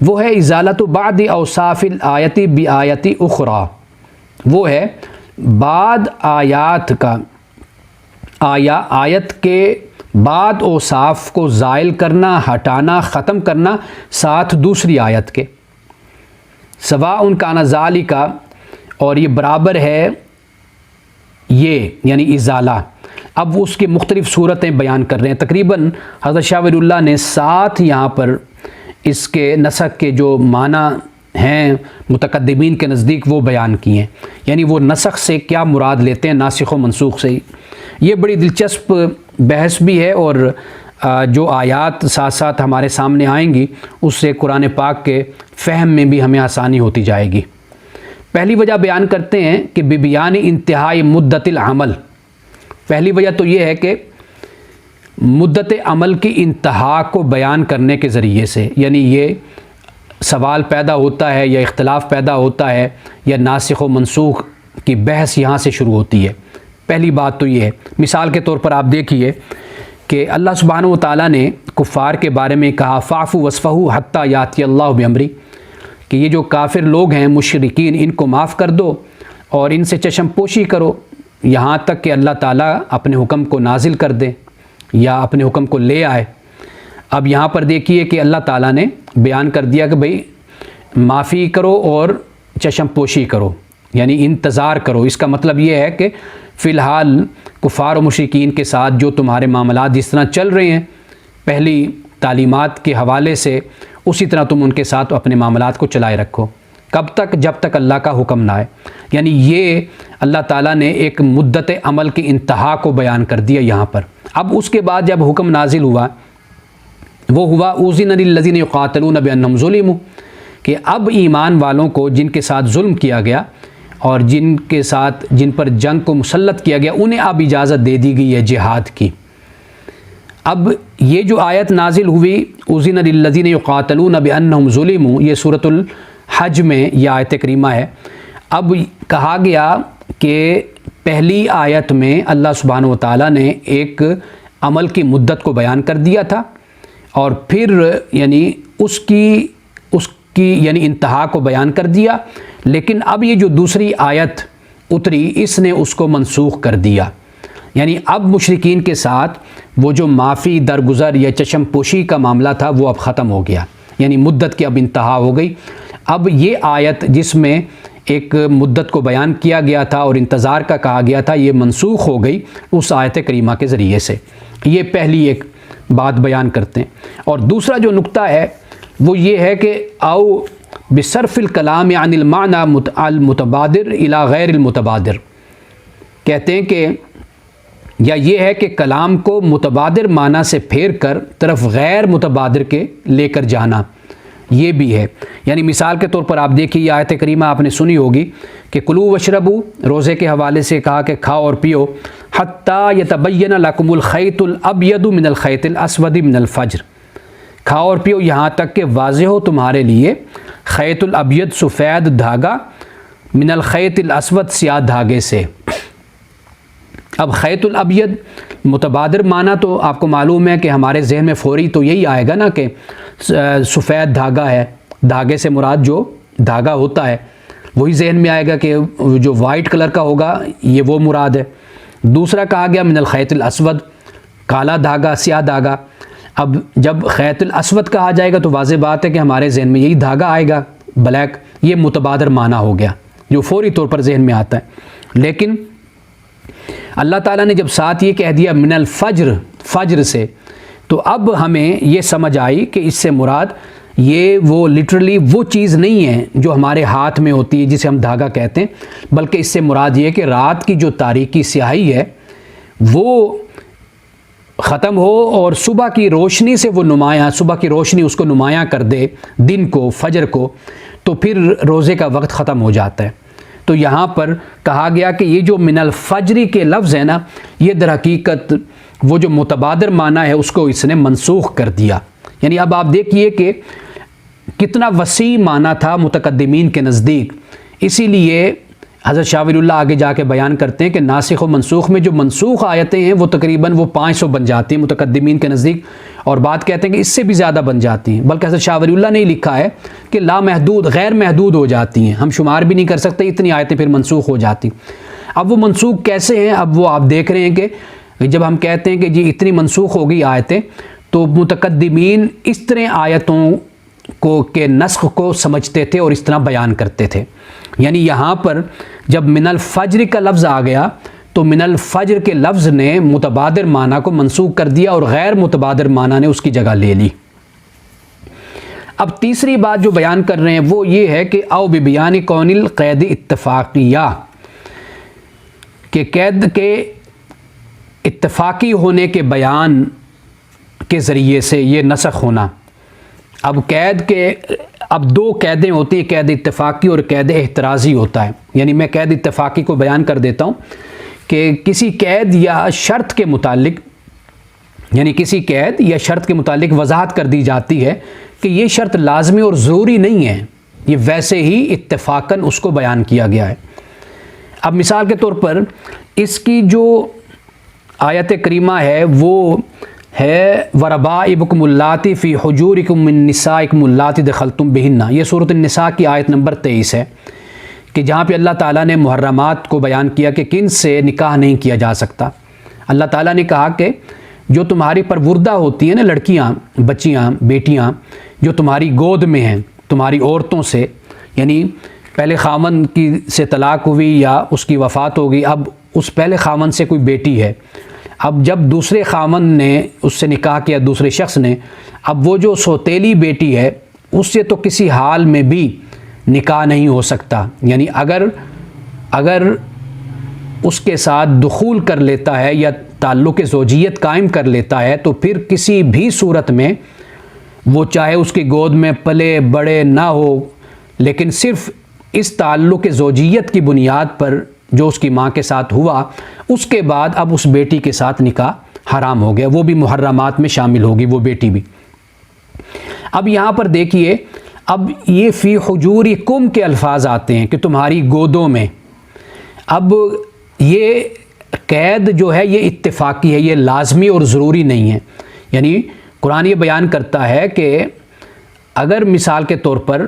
وہ ہے ازالۃ بعض اوصاف الآیت بآیت اخری، وہ ہے بعد آیات کا، آیت کے بعد اوصاف کو زائل کرنا، ہٹانا، ختم کرنا ساتھ دوسری آیت کے۔ سواء کان ذالک، اور یہ برابر ہے یہ یعنی ازالہ۔ اب اس کی مختلف صورتیں بیان کر رہے ہیں، تقریباً حضرت شاہ ولی اللہ نے 7 یہاں پر اس کے نسخ کے جو معنی ہیں متقدمین کے نزدیک وہ بیان کیے ہیں، یعنی وہ نسخ سے کیا مراد لیتے ہیں، ناسخ و منسوخ سے ہی۔ یہ بڑی دلچسپ بحث بھی ہے، اور جو آیات ساتھ ساتھ ہمارے سامنے آئیں گی اس سے قرآن پاک کے فہم میں بھی ہمیں آسانی ہوتی جائے گی۔ پہلی وجہ بیان کرتے ہیں کہ ببیان انتہائی مدت العمل، پہلی وجہ تو یہ ہے کہ مدت عمل کی انتہا کو بیان کرنے کے ذریعے سے، یعنی یہ سوال پیدا ہوتا ہے یا اختلاف پیدا ہوتا ہے یا ناسخ و منسوخ کی بحث یہاں سے شروع ہوتی ہے۔ پہلی بات تو یہ ہے، مثال کے طور پر آپ دیکھیے کہ اللہ سبحانہ و تعالیٰ نے کفار کے بارے میں کہا فاعفوا واصفحوا حتی یاتی اللہ بامری، کہ یہ جو کافر لوگ ہیں مشرکین ان کو معاف کر دو اور ان سے چشم پوشی کرو یہاں تک کہ اللہ تعالیٰ اپنے حکم کو نازل کر دے یا اپنے حکم کو لے آئے۔ اب یہاں پر دیکھیے کہ اللہ تعالیٰ نے بیان کر دیا کہ بھئی معافی کرو اور چشم پوشی کرو، یعنی انتظار کرو۔ اس کا مطلب یہ ہے کہ فی الحال کفار و مشرکین کے ساتھ جو تمہارے معاملات جس طرح چل رہے ہیں پہلی تعلیمات کے حوالے سے، اسی طرح تم ان کے ساتھ اپنے معاملات کو چلائے رکھو۔ کب تک؟ جب تک اللہ کا حکم نہ آئے۔ یعنی یہ اللہ تعالیٰ نے ایک مدت عمل کی انتہا کو بیان کر دیا یہاں پر۔ اب اس کے بعد جب حکم نازل ہوا وہ ہوا اذن للذین یقاتلون بانہم ظلموا، کہ اب ایمان والوں کو جن کے ساتھ ظلم کیا گیا اور جن پر جنگ کو مسلط کیا گیا انہیں اب اجازت دے دی گئی ہے جہاد کی۔ اب یہ جو آیت نازل ہوئی اذن للذین یقاتلون بانہم ظلموا، یہ سورۃ الحج میں یہ آیت کریمہ ہے۔ اب کہا گیا کہ پہلی آیت میں اللہ سبحانہ و تعالیٰ نے ایک عمل کی مدت کو بیان کر دیا تھا، اور پھر یعنی اس کی یعنی انتہا کو بیان کر دیا، لیکن اب یہ جو دوسری آیت اتری اس نے اس کو منسوخ کر دیا۔ یعنی اب مشرکین کے ساتھ وہ جو معافی درگزر یا چشم پوشی کا معاملہ تھا وہ اب ختم ہو گیا، یعنی مدت کی اب انتہا ہو گئی۔ اب یہ آیت جس میں ایک مدت کو بیان کیا گیا تھا اور انتظار کا کہا گیا تھا، یہ منسوخ ہو گئی اس آیت کریمہ کے ذریعے سے۔ یہ پہلی ایک بات بیان کرتے ہیں۔ اور دوسرا جو نقطہ ہے وہ یہ ہے کہ او بصرف الکلام عن المعنى المتبادر الى غیر المتبادر، کہتے ہیں کہ یا یہ ہے کہ کلام کو متبادر معنی سے پھیر کر طرف غیر متبادر کے لے کر جانا، یہ بھی ہے۔ یعنی مثال کے طور پر آپ دیکھیے یہ آیت کریمہ آپ نے سنی ہوگی کہ کلوا واشربوا، روزے کے حوالے سے کہا کہ کھاؤ اور پیو، حتیٰ یتبین لکم الخیط الابیض من الخیط الاسود من الفجر، کھاؤ اور پیو یہاں تک کہ واضح ہو تمہارے لیے خیط الابیض سفید دھاگا من الخیط الاسود سیاہ دھاگے سے۔ اب خیط الابیض متبادر معنی تو آپ کو معلوم ہے کہ ہمارے ذہن میں فوری تو یہی آئے گا نا کہ سفید دھاگا ہے، دھاگے سے مراد جو دھاگا ہوتا ہے وہی ذہن میں آئے گا کہ جو وائٹ کلر کا ہوگا یہ وہ مراد ہے۔ دوسرا کہا گیا من الخیط الاسود، کالا دھاگا، سیاہ دھاگا۔ اب جب خیط الاسود کہا جائے گا تو واضح بات ہے کہ ہمارے ذہن میں یہی دھاگا آئے گا، بلیک، یہ متبادر معنی ہو گیا جو فوری طور پر ذہن میں آتا ہے۔ لیکن اللہ تعالیٰ نے جب ساتھ یہ کہہ دیا من الفجر، فجر سے، تو اب ہمیں یہ سمجھ آئی کہ اس سے مراد یہ وہ لٹرلی وہ چیز نہیں ہے جو ہمارے ہاتھ میں ہوتی ہے جسے ہم دھاگا کہتے ہیں، بلکہ اس سے مراد یہ ہے کہ رات کی جو تاریکی سیاہی ہے وہ ختم ہو اور صبح کی روشنی سے وہ نمایاں، صبح کی روشنی اس کو نمایاں کر دے دن کو، فجر کو، تو پھر روزے کا وقت ختم ہو جاتا ہے۔ تو یہاں پر کہا گیا کہ یہ جو من الفجری کے لفظ ہے نا، یہ در حقیقت وہ جو متبادر معنی ہے اس کو اس نے منسوخ کر دیا۔ یعنی اب آپ دیکھیے کہ کتنا وسیع معنی تھا متقدمین کے نزدیک، اسی لیے حضرت شاہ ولی اللہ آگے جا کے بیان کرتے ہیں کہ ناسخ و منسوخ میں جو منسوخ آیتیں ہیں وہ تقریباً 500 بن جاتی ہیں متقدمین کے نزدیک، اور بات کہتے ہیں کہ اس سے بھی زیادہ بن جاتی ہیں، بلکہ حضرت شاہ ولی اللہ نے لکھا ہے کہ لا محدود، غیر محدود ہو جاتی ہیں، ہم شمار بھی نہیں کر سکتے، اتنی آیتیں پھر منسوخ ہو جاتی۔ اب وہ منسوخ کیسے ہیں؟ اب وہ آپ دیکھ رہے ہیں کہ جب ہم کہتے ہیں کہ جی اتنی منسوخ ہو گئی آیتیں، تو متقدمین اس طرح آیتوں کو کے نسخ کو سمجھتے تھے اور اس طرح بیان کرتے تھے۔ یعنی یہاں پر جب من الفجر کا لفظ آ گیا تو من الفجر کے لفظ نے متبادر معنی کو منسوخ کر دیا اور غیر متبادر معنی نے اس کی جگہ لے لی۔ اب تیسری بات جو بیان کر رہے ہیں وہ یہ ہے کہ او ببیان کون القید اتفاقیہ، کہ قید کے اتفاقی ہونے کے بیان کے ذریعے سے یہ نسخ ہونا۔ اب قید کے اب 2 قیدیں ہوتی ہیں، قید اتفاقی اور قید احترازی ہوتا ہے۔ یعنی میں قید اتفاقی کو بیان کر دیتا ہوں کہ کسی قید یا شرط کے متعلق، یعنی کسی قید یا شرط کے متعلق وضاحت کر دی جاتی ہے کہ یہ شرط لازمی اور ضروری نہیں ہے، یہ ویسے ہی اتفاقاً اس کو بیان کیا گیا ہے۔ اب مثال کے طور پر اس کی جو آیت کریمہ ہے وہ ہے وربائبکم اللاتی فی حجورکم من نسائکم اللاتی دخلتم بہن، یہ سورۃ النساء کی آیت نمبر 23 ہے، کہ جہاں پہ اللہ تعالیٰ نے محرمات کو بیان کیا کہ کن سے نکاح نہیں کیا جا سکتا۔ اللہ تعالیٰ نے کہا کہ جو تمہاری پروردہ ہوتی ہیں نا لڑکیاں، بچیاں، بیٹیاں جو تمہاری گود میں ہیں تمہاری عورتوں سے، یعنی پہلے خاوند کی سے طلاق ہوئی یا اس کی وفات ہو گئی، اب اس پہلے خاوند سے کوئی بیٹی ہے، اب جب دوسرے خاوند نے اس سے نکاح کیا دوسرے شخص نے، اب وہ جو سوتیلی بیٹی ہے اس سے تو کسی حال میں بھی نکاح نہیں ہو سکتا، یعنی اگر اس کے ساتھ دخول کر لیتا ہے یا تعلق زوجیت قائم کر لیتا ہے تو پھر کسی بھی صورت میں وہ چاہے اس کی گود میں پلے بڑے نہ ہو، لیکن صرف اس تعلق زوجیت کی بنیاد پر جو اس کی ماں کے ساتھ ہوا، اس کے بعد اب اس بیٹی کے ساتھ نکاح حرام ہو گیا، وہ بھی محرمات میں شامل ہوگی وہ بیٹی بھی۔ اب یہاں پر دیکھیے، اب یہ فی حجورکم کے الفاظ آتے ہیں کہ تمہاری گودوں میں، اب یہ قید جو ہے یہ اتفاقی ہے، یہ لازمی اور ضروری نہیں ہے۔ یعنی قرآن یہ بیان کرتا ہے کہ اگر مثال کے طور پر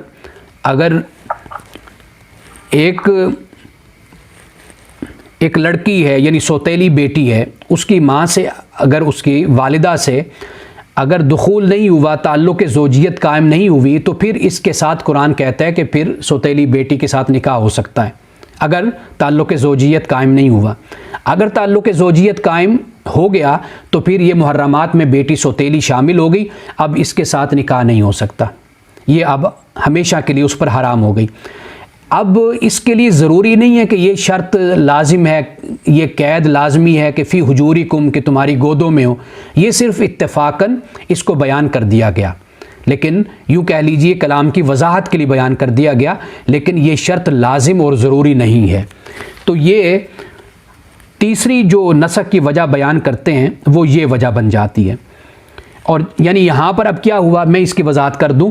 ایک لڑکی ہے یعنی سوتیلی بیٹی ہے، اس کی ماں سے اگر اس کی والدہ سے اگر دخول نہیں ہوا، تعلق زوجیت قائم نہیں ہوئی، تو پھر اس کے ساتھ قرآن کہتا ہے کہ پھر سوتیلی بیٹی کے ساتھ نکاح ہو سکتا ہے اگر تعلق زوجیت قائم نہیں ہوا۔ اگر تعلق زوجیت قائم ہو گیا تو پھر یہ محرمات میں بیٹی سوتیلی شامل ہو گئی، اب اس کے ساتھ نکاح نہیں ہو سکتا، یہ اب ہمیشہ کے لیے اس پر حرام ہو گئی۔ اب اس کے لیے ضروری نہیں ہے کہ یہ شرط لازم ہے، یہ قید لازمی ہے کہ فی حجورکم، کہ تمہاری گودوں میں ہو، یہ صرف اتفاقاً اس کو بیان کر دیا گیا، لیکن یوں کہہ لیجئے کلام کی وضاحت کے لیے بیان کر دیا گیا، لیکن یہ شرط لازم اور ضروری نہیں ہے۔ تو یہ تیسری جو نسخ کی وجہ بیان کرتے ہیں وہ یہ وجہ بن جاتی ہے۔ اور یعنی یہاں پر اب کیا ہوا، میں اس کی وضاحت کر دوں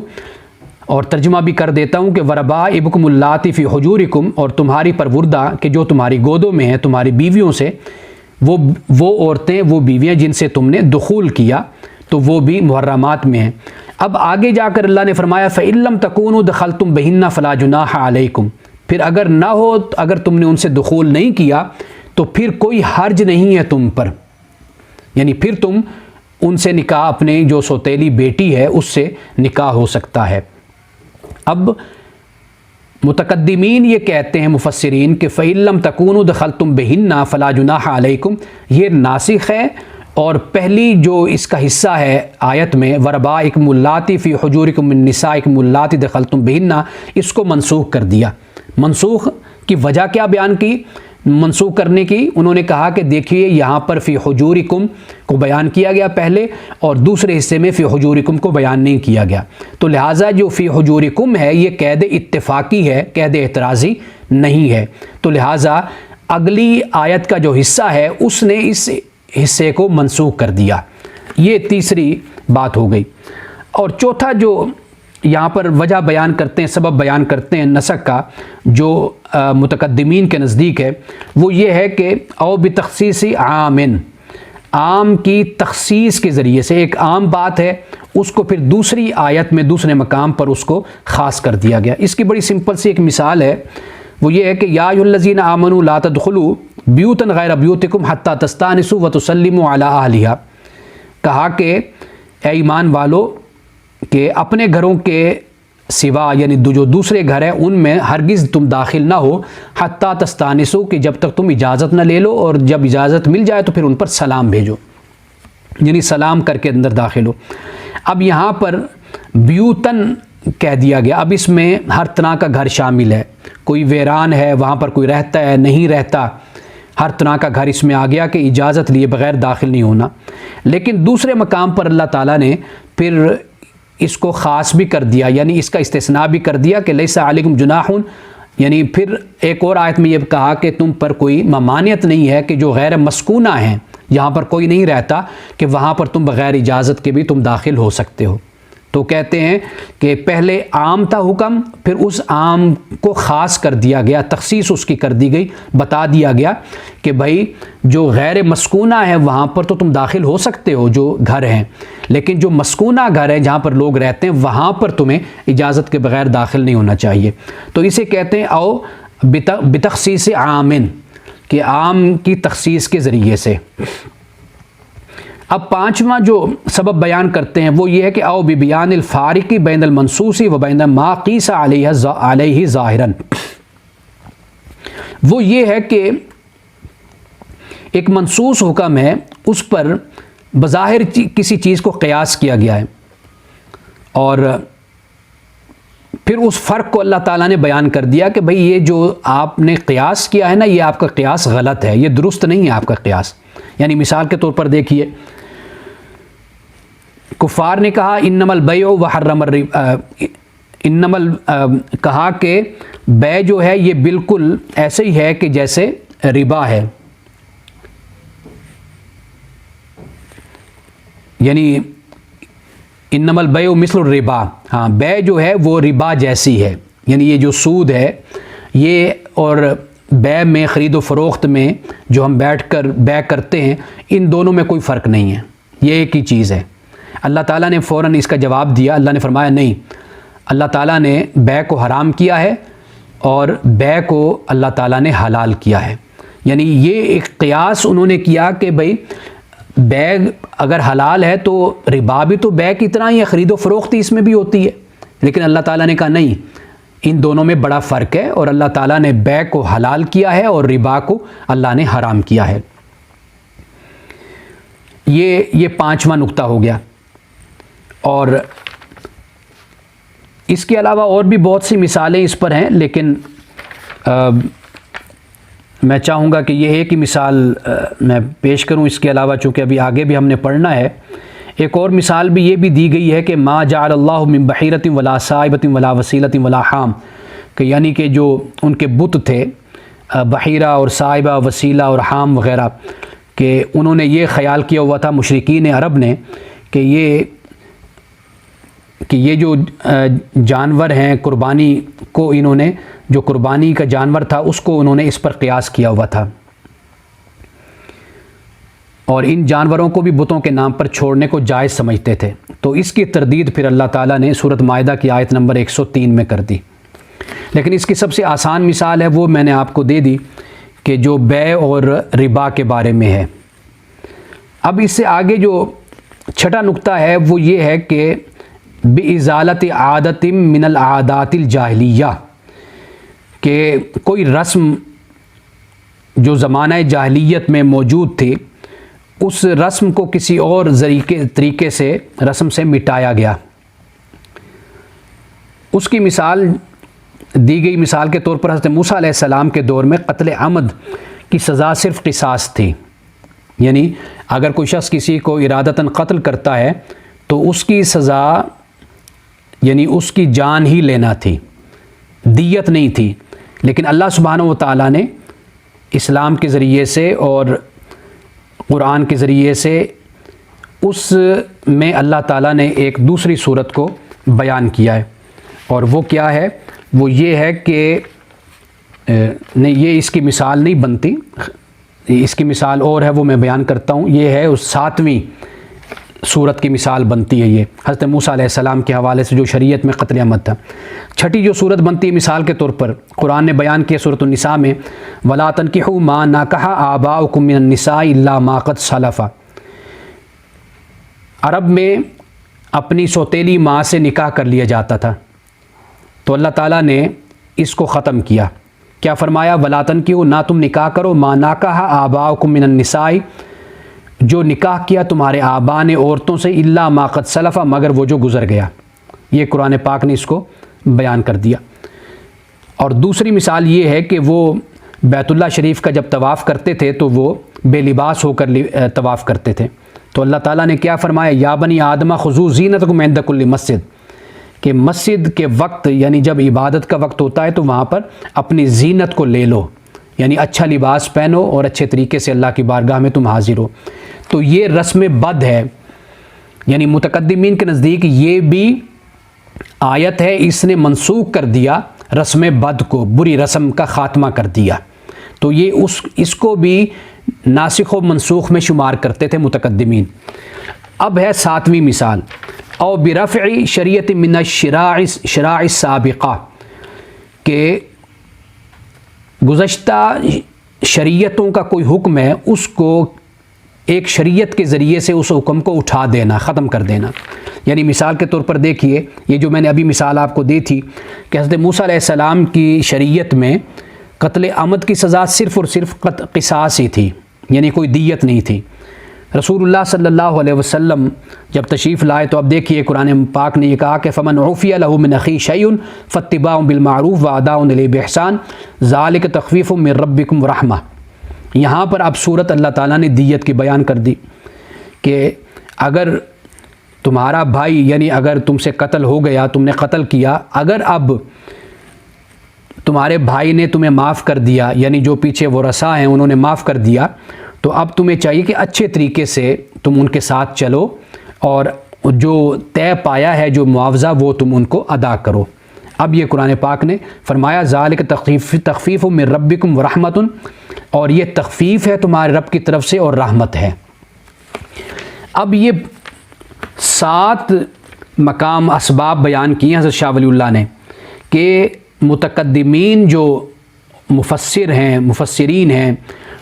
اور ترجمہ بھی کر دیتا ہوں کہ وربائبکم اللاتی فی حجورکم، اور تمہاری پروردہ کہ جو تمہاری گودوں میں ہیں، تمہاری بیویوں سے، وہ عورتیں، وہ بیویاں جن سے تم نے دخول کیا، تو وہ بھی محرمات میں ہیں۔ اب آگے جا کر اللہ نے فرمایا فَإِن لَّمْ تَكُونُوا دَخَلْتُمْ بِهِنَّ فَلَا جُنَاحَ عَلَيْكُمْ، پھر اگر نہ ہو، اگر تم نے ان سے دخول نہیں کیا تو پھر کوئی حرج نہیں ہے تم پر، یعنی پھر تم ان سے نکاح، اپنے جو سوتیلی بیٹی ہے اس سے نکاح ہو سکتا ہے۔ اب متقدمین یہ کہتے ہیں مفسرین کہ فَإِن لَّمْ تَكُونُوا دَخَلْتُمْ بِهِنَّ فَلَا جُنَاحَ عَلَيْكُمْ، یہ ناسخ ہے، اور پہلی جو اس کا حصہ ہے آیت میں وَرَبَائِبکُمُ اللاتی فی حجورکم من نسائکم اللاتی دخلتم بِهِنَّ، اس کو منسوخ کر دیا۔ منسوخ کی وجہ کیا بیان کی منسوخ کرنے کی؟ انہوں نے کہا کہ دیکھیے یہاں پر فی حجورکم کو بیان کیا گیا پہلے، اور دوسرے حصے میں فی حجورکم کو بیان نہیں کیا گیا، تو لہٰذا جو فی حجورکم ہے یہ قید اتفاقی ہے، قید اعتراضی نہیں ہے، تو لہٰذا اگلی آیت کا جو حصہ ہے اس نے اس حصے کو منسوخ کر دیا۔ یہ تیسری بات ہو گئی۔ اور چوتھا جو یہاں پر وجہ بیان کرتے ہیں، سبب بیان کرتے ہیں نسخ کا، جو متقدمین کے نزدیک ہے، وہ یہ ہے کہ او بتخصیص عام کی تخصیص کے ذریعے سے، ایک عام بات ہے اس کو پھر دوسری آیت میں دوسرے مقام پر اس کو خاص کر دیا گیا۔ اس کی بڑی سمپل سی ایک مثال ہے، وہ یہ ہے کہ یا ایھا الذین آمنوا لا تدخلوا بیوتا غیر بیوتکم حتی تستأنسوا وتسلموا علی اہلہا، کہا کہ اے ایمان والو کہ اپنے گھروں کے سوا، یعنی جو دوسرے گھر ہیں ان میں ہرگز تم داخل نہ ہو، حتی تستأنسوا، کہ جب تک تم اجازت نہ لے لو، اور جب اجازت مل جائے تو پھر ان پر سلام بھیجو، یعنی سلام کر کے اندر داخل ہو۔ اب یہاں پر بیوتن کہہ دیا گیا، اب اس میں ہر طرح کا گھر شامل ہے، کوئی ویران ہے وہاں پر کوئی رہتا ہے نہیں رہتا، ہر طرح کا گھر اس میں آ گیا کہ اجازت لیے بغیر داخل نہیں ہونا۔ لیکن دوسرے مقام پر اللہ تعالیٰ نے پھر اس کو خاص بھی کر دیا، یعنی اس کا استثناء بھی کر دیا کہ لیس علیکم جناح، یعنی پھر ایک اور آیت میں یہ کہا کہ تم پر کوئی ممانعت نہیں ہے کہ جو غیر مسکونہ ہیں، یہاں پر کوئی نہیں رہتا، کہ وہاں پر تم بغیر اجازت کے بھی تم داخل ہو سکتے ہو۔ تو کہتے ہیں کہ پہلے عام تھا حکم، پھر اس عام کو خاص کر دیا گیا، تخصیص اس کی کر دی گئی، بتا دیا گیا کہ بھائی جو غیر مسکونہ ہے وہاں پر تو تم داخل ہو سکتے ہو جو گھر ہیں، لیکن جو مسکونہ گھر ہیں جہاں پر لوگ رہتے ہیں وہاں پر تمہیں اجازت کے بغیر داخل نہیں ہونا چاہیے۔ تو اسے کہتے ہیں او بتخصیص عام، کہ عام کی تخصیص کے ذریعے سے۔ اب پانچواں جو سبب بیان کرتے ہیں وہ یہ ہے کہ او ببیان الفارق بین المنصوص و بین ما قیس علیہ ظاہراً، وہ یہ ہے کہ ایک منصوص حکم ہے، اس پر بظاہر کسی چیز کو قیاس کیا گیا ہے، اور پھر اس فرق کو اللہ تعالیٰ نے بیان کر دیا کہ بھئی یہ جو آپ نے قیاس کیا ہے نا، یہ آپ کا قیاس غلط ہے، یہ درست نہیں ہے آپ کا قیاس۔ یعنی مثال کے طور پر دیکھیے، کفار نے کہا انما البیع وحرم الربا، کہا کہ بے جو ہے یہ بالکل ایسے ہی ہے کہ جیسے ربا ہے، یعنی انما البیع مثل الربا، ہاں بے جو ہے وہ ربا جیسی ہے، یعنی یہ جو سود ہے یہ، اور بے میں خرید و فروخت میں جو ہم بیٹھ کر بے کرتے ہیں، ان دونوں میں کوئی فرق نہیں ہے، یہ ایک ہی چیز ہے۔ اللہ تعالیٰ نے فوراً اس کا جواب دیا، اللہ نے فرمایا نہیں، اللہ تعالیٰ نے بے کو حرام کیا ہے اور بے کو اللہ تعالیٰ نے حلال کیا ہے، یعنی یہ ایک قیاس انہوں نے کیا کہ بھئی بیع اگر حلال ہے تو ربا بھی تو بیع کی طرح ہی ہے، خرید و فروخت اس میں بھی ہوتی ہے، لیکن اللہ تعالیٰ نے کہا نہیں، ان دونوں میں بڑا فرق ہے، اور اللہ تعالیٰ نے بیع کو حلال کیا ہے اور ربا کو اللہ نے حرام کیا ہے۔ یہ 5واں نقطہ ہو گیا۔ اور اس کے علاوہ اور بھی بہت سی مثالیں اس پر ہیں، لیکن میں چاہوں گا کہ یہ ایک ہی مثال میں پیش کروں، اس کے علاوہ چونکہ ابھی آگے بھی ہم نے پڑھنا ہے۔ ایک اور مثال بھی یہ بھی دی گئی ہے کہ ما جعل اللہ من بحیرۃ ولا صائبۃ ولا وسیلۃ ولا حام، کہ یعنی کہ جو ان کے بت تھے بحیرہ اور صائبہ، وسیلہ اور حام وغیرہ، کہ انہوں نے یہ خیال کیا ہوا تھا مشرکین عرب نے کہ یہ جو جانور ہیں قربانی کو، انہوں نے جو قربانی کا جانور تھا اس کو انہوں نے اس پر قیاس کیا ہوا تھا، اور ان جانوروں کو بھی بتوں کے نام پر چھوڑنے کو جائز سمجھتے تھے۔ تو اس کی تردید پھر اللہ تعالیٰ نے سورۃ مائدہ کی آیت نمبر 103 میں کر دی۔ لیکن اس کی سب سے آسان مثال ہے وہ میں نے آپ کو دے دی کہ جو بیع اور ربا کے بارے میں ہے۔ اب اس سے آگے جو چھٹا نقطہ ہے وہ یہ ہے کہ بِإِزَالَةِ عَادَةٍ مِّنَ الْعَادَاتِ الْجَاہِلِیَّہ، کہ کوئی رسم جو زمانہ جاہلیت میں موجود تھی، اس رسم کو کسی اور طریقے سے رسم سے مٹایا گیا۔ اس کی مثال دی گئی، مثال کے طور پر حضرت موسیٰ علیہ السلام کے دور میں قتل عمد کی سزا صرف قصاص تھی، یعنی اگر کوئی شخص کسی کو ارادتاً قتل کرتا ہے تو اس کی سزا یعنی اس کی جان ہی لینا تھی، دیت نہیں تھی۔ لیکن اللہ سبحانہ و تعالیٰ نے اسلام کے ذریعے سے اور قرآن کے ذریعے سے اس میں اللہ تعالیٰ نے ایک دوسری صورت کو بیان کیا ہے، اور وہ کیا ہے؟ وہ یہ ہے کہ نہیں، یہ اس کی مثال نہیں بنتی، اس کی مثال اور ہے، وہ میں بیان کرتا ہوں۔ یہ ہے اس 7ویں صورت کی مثال بنتی ہے، یہ حضرت موسیٰ علیہ السلام کے حوالے سے جو شریعت میں قتل عمد تھا۔ چھٹی جو صورت بنتی ہے مثال کے طور پر، قرآن نے بیان کیا سورۃ النساء میں، وَلَا تَنْكِحُوا مَا نَكَحَ آبَاؤُكُم مِّنَ النِّسَاءِ إِلَّا مَا قَدْ سَلَفَ۔ عرب میں اپنی سوتیلی ماں سے نکاح کر لیا جاتا تھا، تو اللہ تعالیٰ نے اس کو ختم کیا۔ کیا فرمایا؟ وَلَا تَنْكِحُوا، نہ تم نکاح کرو، مَا نَكَحَ آبَاؤُكُم مِّنَ النِّسَاءِ، جو نکاح کیا تمہارے آبا نے عورتوں سے، الا ما قد سلف، مگر وہ جو گزر گیا۔ یہ قرآن پاک نے اس کو بیان کر دیا۔ اور دوسری مثال یہ ہے کہ وہ بیت اللہ شریف کا جب طواف کرتے تھے تو وہ بے لباس ہو کر طواف کرتے تھے، تو اللہ تعالیٰ نے کیا فرمایا؟ یا بنی آدم خذوا زینتکم عند کل مسجد، کہ مسجد کے وقت یعنی جب عبادت کا وقت ہوتا ہے تو وہاں پر اپنی زینت کو لے لو، یعنی اچھا لباس پہنو اور اچھے طریقے سے اللہ کی بارگاہ میں تم حاضر ہو۔ تو یہ رسم بد ہے، یعنی متقدمین کے نزدیک یہ بھی آیت ہے، اس نے منسوخ کر دیا رسم بد کو، بری رسم کا خاتمہ کر دیا۔ تو یہ اس کو بھی ناسخ و منسوخ میں شمار کرتے تھے متقدمین۔ اب ہے 7ویں مثال، او برفع شریعت من الشراع السابقہ، کہ گزشتہ شریعتوں کا کوئی حکم ہے، اس کو ایک شریعت کے ذریعے سے اس حکم کو اٹھا دینا، ختم کر دینا۔ یعنی مثال کے طور پر دیکھیے، یہ جو میں نے ابھی مثال آپ کو دی تھی کہ حضرت موسیٰ علیہ السلام کی شریعت میں قتل عمد کی سزا صرف اور صرف قصاص ہی تھی، یعنی کوئی دیت نہیں تھی۔ رسول اللہ صلی اللہ علیہ وسلم جب تشریف لائے تو اب دیکھیے قرآن پاک نے یہ کہا کہ فمن عفی لہ من اخیہ شیء فاتباع بالمعروف واداء الیہ باحسان ذالک تخفیف من ربکم ورحمہ۔ یہاں پر اب صورت اللہ تعالیٰ نے دیت کی بیان کر دی کہ اگر تمہارا بھائی یعنی اگر تم سے قتل ہو گیا، تم نے قتل کیا، اگر اب تمہارے بھائی نے تمہیں معاف کر دیا، یعنی جو پیچھے ورثاء ہیں انہوں نے معاف کر دیا، تو اب تمہیں چاہیے کہ اچھے طریقے سے تم ان کے ساتھ چلو اور جو طے پایا ہے جو معاوضہ وہ تم ان کو ادا کرو۔ اب یہ قرآن پاک نے فرمایا ذالک تخفیف من ربکم ورحمۃ، اور یہ تخفیف ہے تمہارے رب کی طرف سے اور رحمت ہے۔ اب یہ 7 مقام اسباب بیان کیے حضرت شاہ ولی اللہ نے کہ متقدمین جو مفسرین ہیں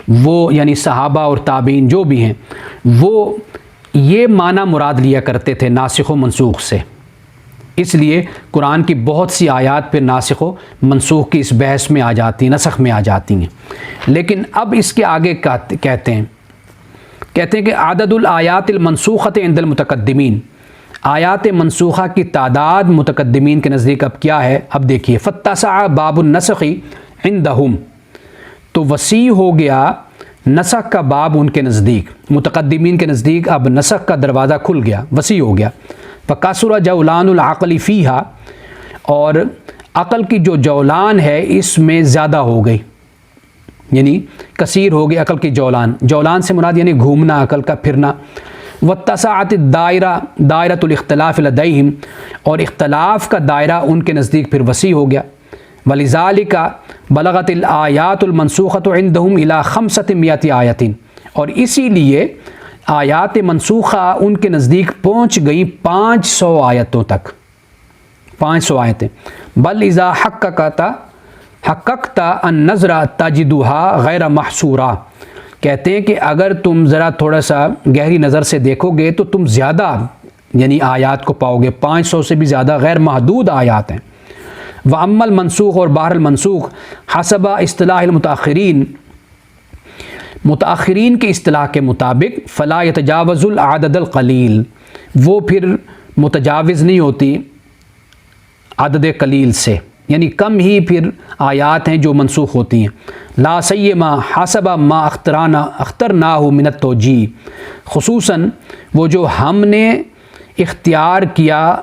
وہ یعنی صحابہ اور تابعین جو بھی ہیں وہ یہ معنی مراد لیا کرتے تھے ناسخ و منسوخ سے، اس لیے قرآن کی بہت سی آیات پھر ناسخ و منسوخ کی اس بحث میں آ جاتی ہیں، نسخ میں آ جاتی ہیں۔ لیکن اب اس کے آگے کہتے ہیں کہ عدد الآیات المنسوخۃ عند المتقدمین، آیات منسوخہ کی تعداد متقدمین کے نزدیک اب کیا ہے؟ اب دیکھیے فاتسع باب النسخ عندہم، تو وسیع ہو گیا نسخ کا باب ان کے نزدیک، متقدمین کے نزدیک اب نسخ کا دروازہ کھل گیا، وسیع ہو گیا۔ فکثر جولان العقل فیہا، اور عقل کی جو جولان ہے اس میں زیادہ ہو گئی، یعنی کثیر ہو گئی عقل کی جولان، جولان سے مراد یعنی گھومنا، عقل کا پھرنا۔ واتسعت الدائرہ دائرۃ الاختلاف لدیہم، اور اختلاف کا دائرہ ان کے نزدیک پھر وسیع ہو گیا۔ ولذالک بلغت الآیات المنسوخۃ عندہم الی 500 آیۃ، اور اسی لیے آیات منسوخہ ان کے نزدیک پہنچ گئی 500 آیتوں تک، 500 آیتیں۔ بل اذا حققت النظر تجدها غیر محصورہ، کہتے ہیں کہ اگر تم ذرا تھوڑا سا گہری نظر سے دیکھو گے تو تم زیادہ یعنی آیات کو پاؤ گے، 500 سے بھی زیادہ غیر محدود آیات ہیں۔ وَأَمَّا المنسوخ، اور باہر المنسوخ حسب اصطلاح المتاخرین، متاخرین کی اصطلاح کے مطابق فلا يتجاوز العدد القلیل، وہ پھر متجاوز نہیں ہوتی عدد قلیل سے، یعنی کم ہی پھر آیات ہیں جو منسوخ ہوتی ہیں۔ لا سیما حسب ما اخترناہ من التوجیہ، خصوصاً وہ جو ہم نے اختیار کیا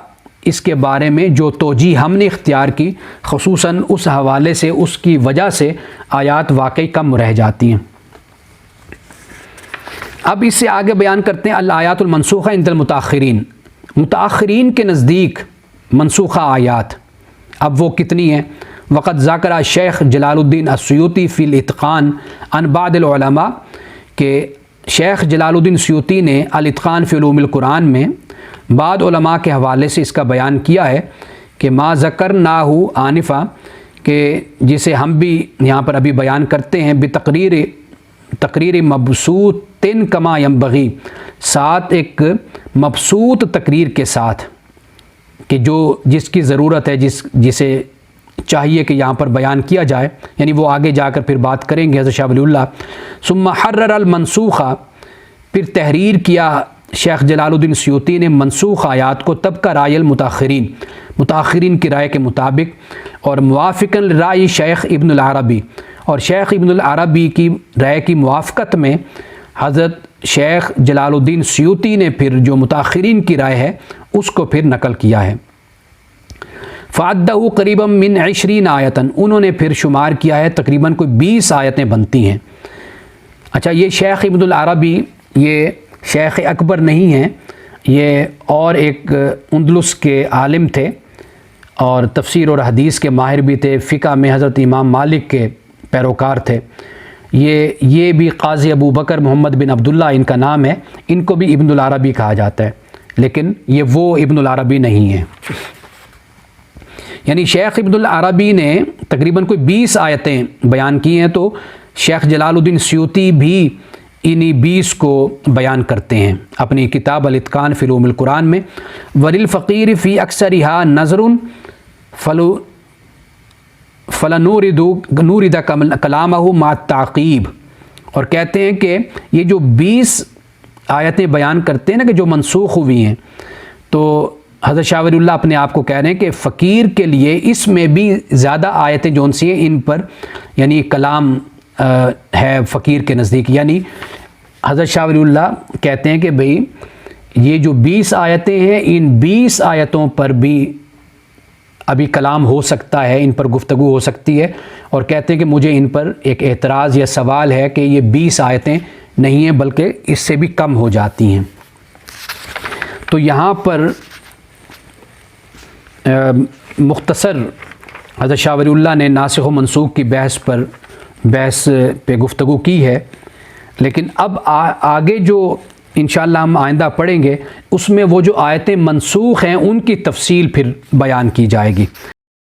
اس کے بارے میں، جو توجیہ ہم نے اختیار کی، خصوصاً اس حوالے سے، اس کی وجہ سے آیات واقعی کم رہ جاتی ہیں۔ اب اس سے آگے بیان کرتے ہیں الآیات المنسوخہ عند المتاخرین، متاخرین کے نزدیک منسوخہ آیات اب وہ کتنی ہیں؟ وقد ذکر شیخ جلال الدین السیوطی فی الاتقان عن بعض العلماء، کہ شیخ جلال الدین سیوطی نے الاتقان فی علوم القرآن میں بعض علماء کے حوالے سے اس کا بیان کیا ہے کہ ما ذکرناہ آنفا، کہ جسے ہم بھی یہاں پر ابھی بیان کرتے ہیں، تقریر مبسوط کما ینبغی، ساتھ ایک مبسوط تقریر کے ساتھ، کہ جس کی ضرورت ہے، جسے چاہیے کہ یہاں پر بیان کیا جائے، یعنی وہ آگے جا کر پھر بات کریں گے حضرت شاہ ولی اللہ۔ ثم حرر المنسوخہ، پھر تحریر کیا شیخ جلال الدین سیوطی نے منسوخ آیات کو طبقہ رائے المتاخرین، متاخرین کی رائے کے مطابق، اور موافقاً رائے شیخ ابن العربی، اور شیخ ابن العربی کی رائے کی موافقت میں حضرت شیخ جلال الدین سیوطی نے پھر جو متاخرین کی رائے ہے اس کو پھر نقل کیا ہے۔ فعدہ قریبا من 20 آیتاً، انہوں نے پھر شمار کیا ہے تقریباً کوئی 20 آیتیں بنتی ہیں۔ اچھا، یہ شیخ ابن العربی یہ شیخ اکبر نہیں ہیں، یہ اور ایک اندلس کے عالم تھے اور تفسیر اور حدیث کے ماہر بھی تھے، فقہ میں حضرت امام مالک کے پیروکار تھے۔ یہ بھی قاضی ابو بکر محمد بن عبداللہ ان کا نام ہے، ان کو بھی ابن العربی کہا جاتا ہے، لیکن یہ وہ ابن العربی نہیں ہیں۔ یعنی شیخ ابن العربی نے تقریباً کوئی 20 آیتیں بیان کی ہیں، تو شیخ جلال الدین سیوطی بھی انہی 20 کو بیان کرتے ہیں اپنی کتاب الاتقان فی علوم القرآن میں۔ وللفقیر فی اکثرها نظر فلنورد کلامہ مع التعقیب، اور کہتے ہیں کہ یہ جو 20 آیتیں بیان کرتے ہیں نا کہ جو منسوخ ہوئی ہیں، تو حضرت شاہ ولی اللہ اپنے آپ کو کہہ رہے ہیں کہ فقیر کے لیے اس میں بھی زیادہ آیتیں جون سی ہیں، ان پر یعنی کلام ہے فقیر کے نزدیک۔ یعنی حضرت شاہ ولی اللہ کہتے ہیں کہ بھئی یہ جو 20 آیتیں ہیں، ان 20 آیتوں پر بھی ابھی کلام ہو سکتا ہے، ان پر گفتگو ہو سکتی ہے، اور کہتے ہیں کہ مجھے ان پر ایک اعتراض یا سوال ہے کہ یہ 20 آیتیں نہیں ہیں بلکہ اس سے بھی کم ہو جاتی ہیں۔ تو یہاں پر مختصر حضرت شاہ ولی اللہ نے ناسخ و منسوخ کی بحث پہ گفتگو کی ہے، لیکن اب آگے جو انشاءاللہ ہم آئندہ پڑھیں گے اس میں وہ جو آیتیں منسوخ ہیں ان کی تفصیل پھر بیان کی جائے گی۔